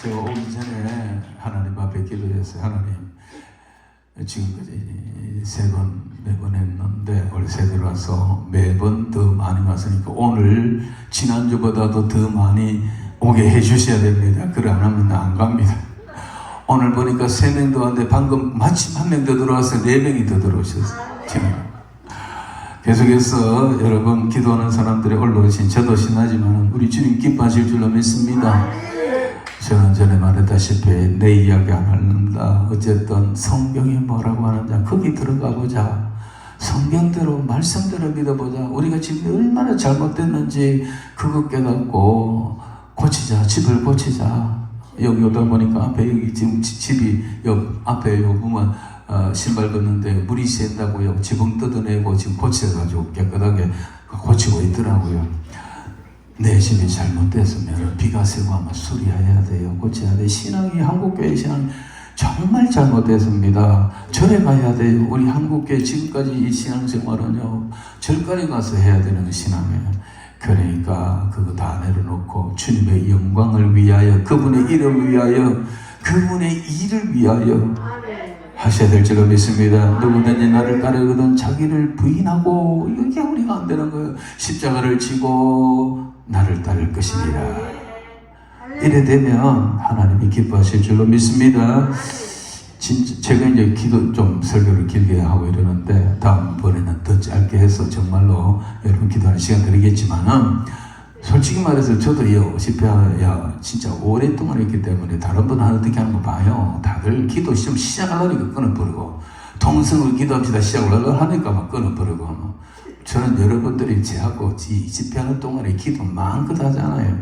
제가 오기 전에 하나님 앞에 기도했어요. 하나님, 지금까지 매번 했는데 올 새 들어와서 매번 더 많이 왔으니까 오늘 지난주보다도 더 많이 오게 해주셔야 됩니다. 그래 안 하면 나 안 갑니다. 오늘 보니까 3명도 왔는데 방금 마침 1명 더 들어와서 4명이 더 들어오셨어요. 계속해서 여러분 기도하는 사람들이 올라오신 저도 신나지만 우리 주님 기뻐하실 줄로 믿습니다. 저는 전에 말했다시피 내 이야기 안 하는다. 어쨌든 성경이 뭐라고 하는지 거기 들어가 보자. 성경대로 말씀대로 믿어보자. 우리가 지금 얼마나 잘못됐는지 그거 깨닫고 고치자. 집을 고치자. 여기 오다 보니까 앞에 여기 지금 집이 옆 앞에 요 보면 신발 걷는데 물이 샌다고요. 지붕 뜯어내고 지금 고쳐가지고 깨끗하게 고치고 있더라고요. 내 집이 잘못됐으면 비가 새고 아마 수리해야 돼요. 고쳐야 돼. 신앙이 한국교회 신앙 정말 잘못됐습니다. 절에 가야 돼요. 우리 한국교회 지금까지 이 신앙생활은요 절까지 가서 해야 되는 신앙이에요. 그러니까 그거 다 내려놓고 주님의 영광을 위하여 그분의 이름을 위하여 그분의 일을 위하여 하셔야 될 줄로 믿습니다. 누구든지 나를 따르거든 자기를 부인하고 이게 우리가 안 되는 거예요. 십자가를 지고 나를 따를 것이니라. 이래 되면 하나님이 기뻐하실 줄로 믿습니다. 진짜 제가 이제 기도 좀 설교를 길게 하고 이러는데 다음번에는 더 짧게 해서 정말로 여러분 기도하는 시간 드리겠지만은 솔직히 말해서 저도요 집회야 진짜 오랫동안 했기 때문에 다른 분 어떻게 하는 거 봐요. 다들 기도 시험 시작하려니까 끊어버리고 통성으로 기도합시다 시작을 하니까 막 끊어버리고 저는 여러분들이 제하고 이 집회하는 동안에 기도 마음껏 하잖아요.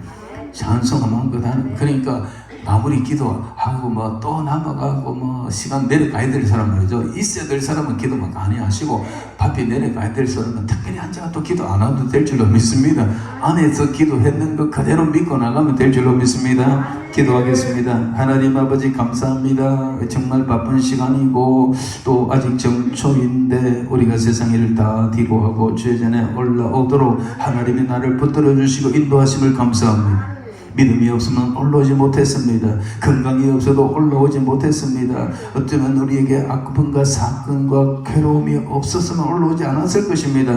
찬송 마음껏 하는 그러니까 마무리 기도하고 뭐 또 남아가고 뭐 시간 내려가야 될 사람 말이죠. 있어야 될 사람은 기도만 많이 하시고 밖에 내려가야 될 사람은 특별히 앉아가 또 기도 안 해도 될 줄로 믿습니다. 안에서 기도했는 거 그대로 믿고 나가면 될 줄로 믿습니다. 기도하겠습니다. 하나님 아버지 감사합니다. 정말 바쁜 시간이고 또 아직 정초인데 우리가 세상 일을 다 뒤로 하고 주의 전에 올라오도록 하나님이 나를 붙들어 주시고 인도하심을 감사합니다. 믿음이 없으면 올라오지 못했습니다. 건강이 없어도 올라오지 못했습니다. 어쩌면 우리에게 아픔과 사건과 괴로움이 없었으면 올라오지 않았을 것입니다.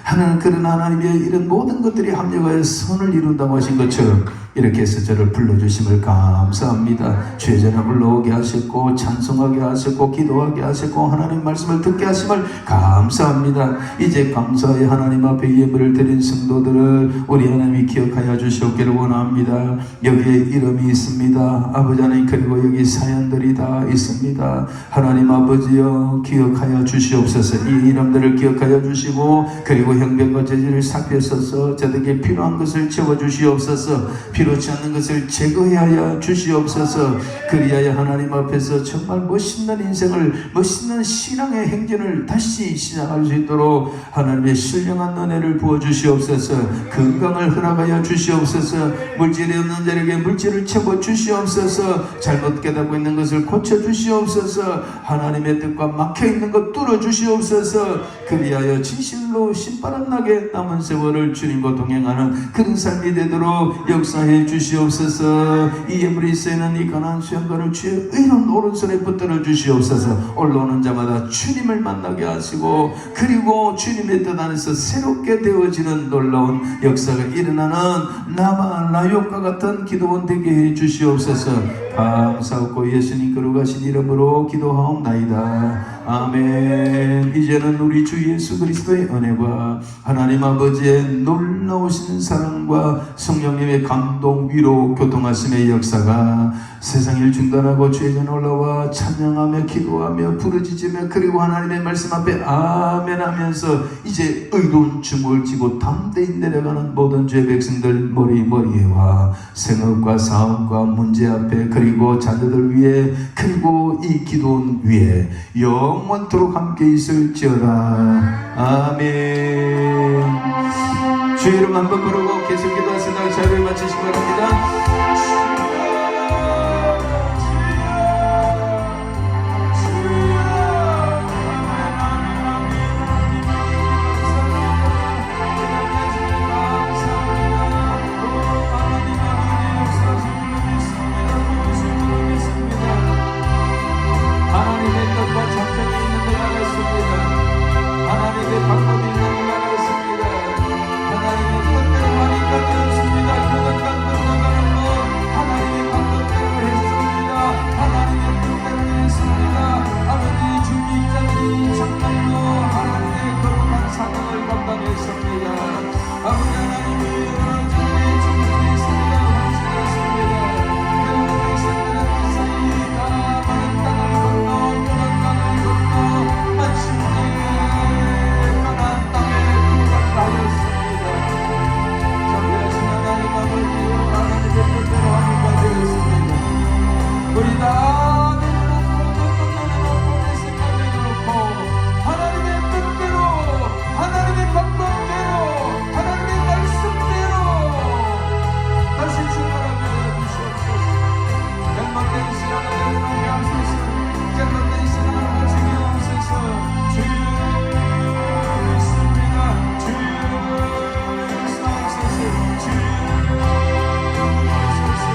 하나님 그러나 하나님의 이런 모든 것들이 합력하여 선을 이룬다고 하신 것처럼 이렇게 해서 저를 불러주심을 감사합니다. 주의 전에 올라오게 하셨고 찬송하게 하셨고 기도하게 하셨고 하나님 말씀을 듣게 하심을 감사합니다. 이제 감사의 하나님 앞에 예물을 드린 성도들을 우리 하나님이 기억하여 주시옵기를 원합니다. 여기에 이름이 있습니다. 아버지 하나님 그리고 여기 사연들이 다 있습니다. 하나님 아버지여 기억하여 주시옵소서. 이 이름들을 기억하여 주시고 그리고 형편과 죄질을 살펴서서 저들에게 필요한 것을 채워주시옵소서. 필요치 않는 것을 제거하여 주시옵소서. 그리하여 하나님 앞에서 정말 멋있는 인생을 멋있는 신앙의 행진을 다시 시작할 수 있도록 하나님의 신령한 은혜를 부어주시옵소서. 건강을 허락하여 주시옵소서. 물질이 없는 자에게 물질을 채워 주시옵소서. 잘못 깨닫고 있는 것을 고쳐 주시옵소서. 하나님의 뜻과 막혀 있는 것 뚫어 주시옵소서. 그리하여 진실로 신바람나게 남은 세월을 주님과 동행하는 그런 삶이 되도록 역사해 주시옵소서. 이 예물이 쓰이는 이 가난한 수양가를 주의 의로운 오른손에 붙들어 주시옵소서. 올라오는 자마다 주님을 만나게 하시고 그리고 주님의 뜻 안에서 새롭게 되어지는 놀라운 역사가 일어나는 나만 라욕과 같은 기도원 되게 해 주시옵소서. 감사하고 예수님 거룩하신 이름으로 기도하옵나이다. 아멘. 이제는 우리 주 예수 그리스도의 은혜와 하나님 아버지의 놀라우신 사랑과 성령님의 감동 위로 교통하심의 역사가 세상을 중단하고 주의 전에 올라와 찬양하며 기도하며 부르짖으며 그리고 하나님의 말씀 앞에 아멘 하면서 이제 의로운 춤을 지고 담대히 내려가는 모든 주의 백성들 머리와 생업과 사업과 문제 앞에 그리고 자녀들 위에 그리고 이 기도원 위에 영원토록 함께 있을지어다. 아멘. 주의 이름 한번 부르고 계속 기도하시다가 자리를 마치시기 바랍니다. 방법이 있는 줄 알았습니다. 하나님의 뜻대로 많이 이루어졌습니다. 그것 갖고 나가는 것 우리 다 내려놓고 내 생각 내려놓고 하나님의 뜻대로 하나님의 방법대로 하나님의 말씀대로 다시 출발하며 주시옵소서. 잘못된 신앙을 내려놓게 하소서. 잘못된 신앙을 가지게 하소서. 주여 있습니다. 주여 역사하소서. 주여 역사하소서.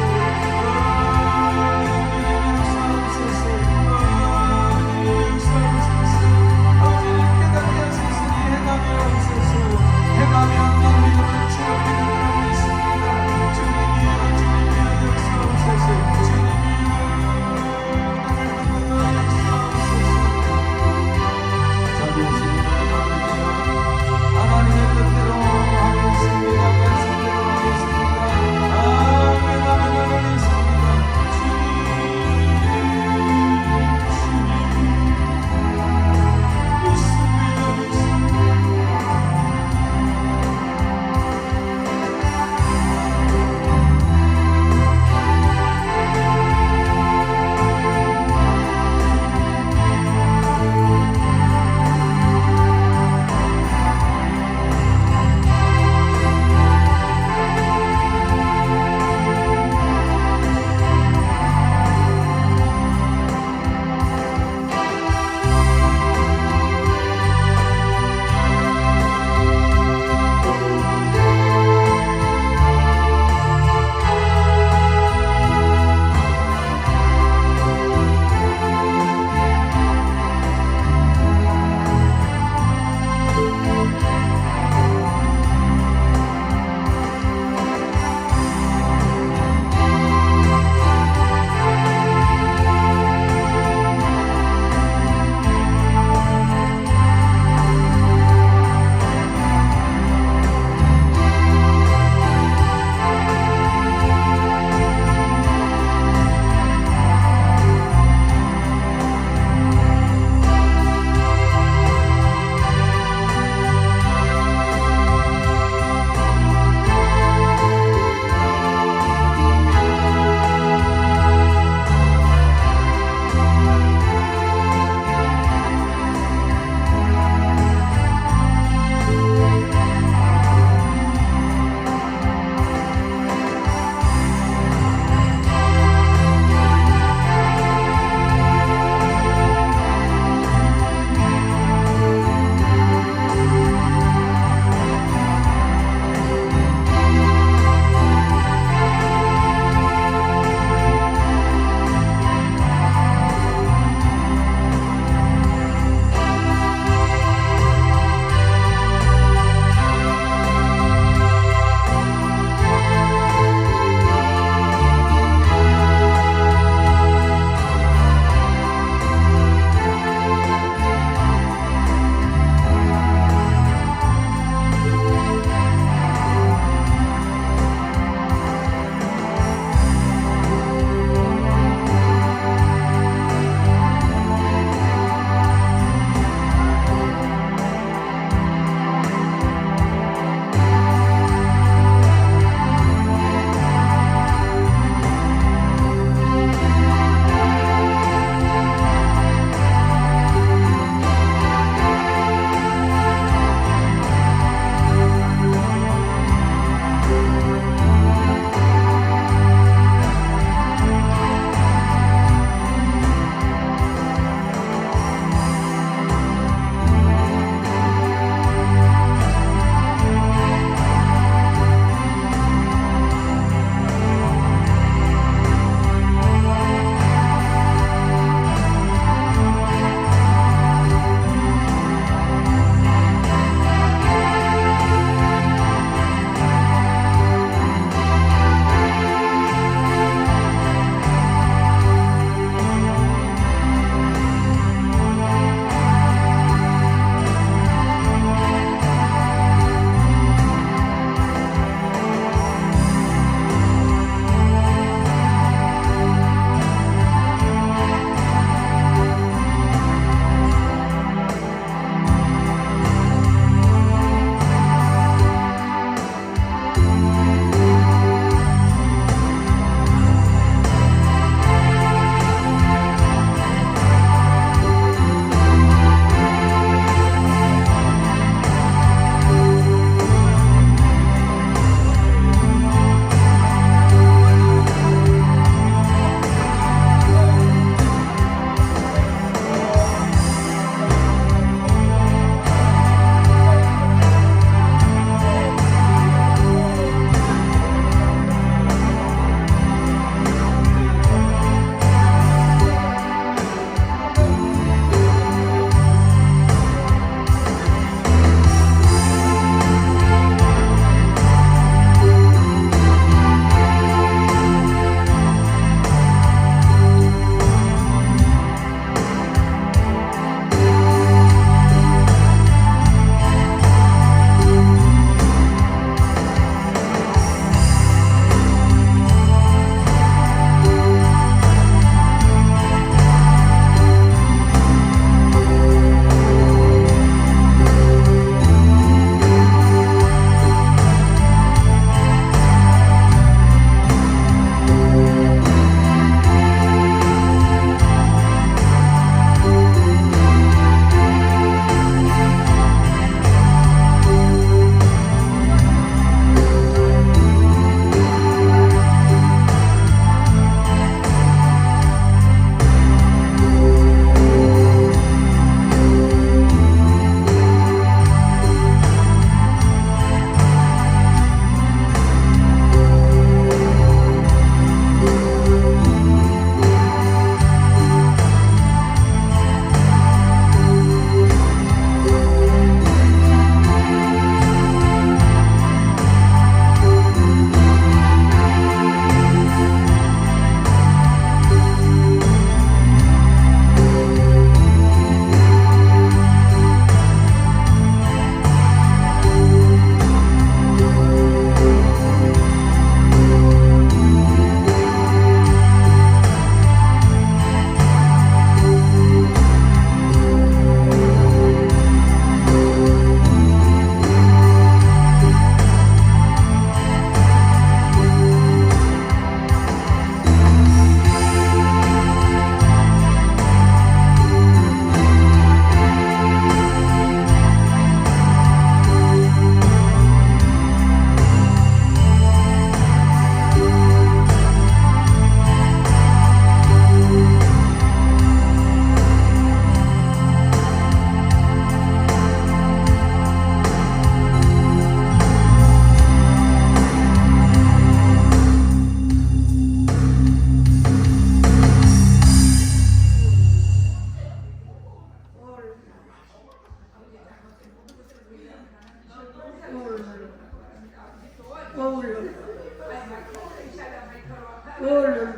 Guarda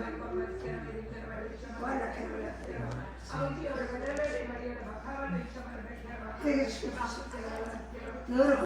che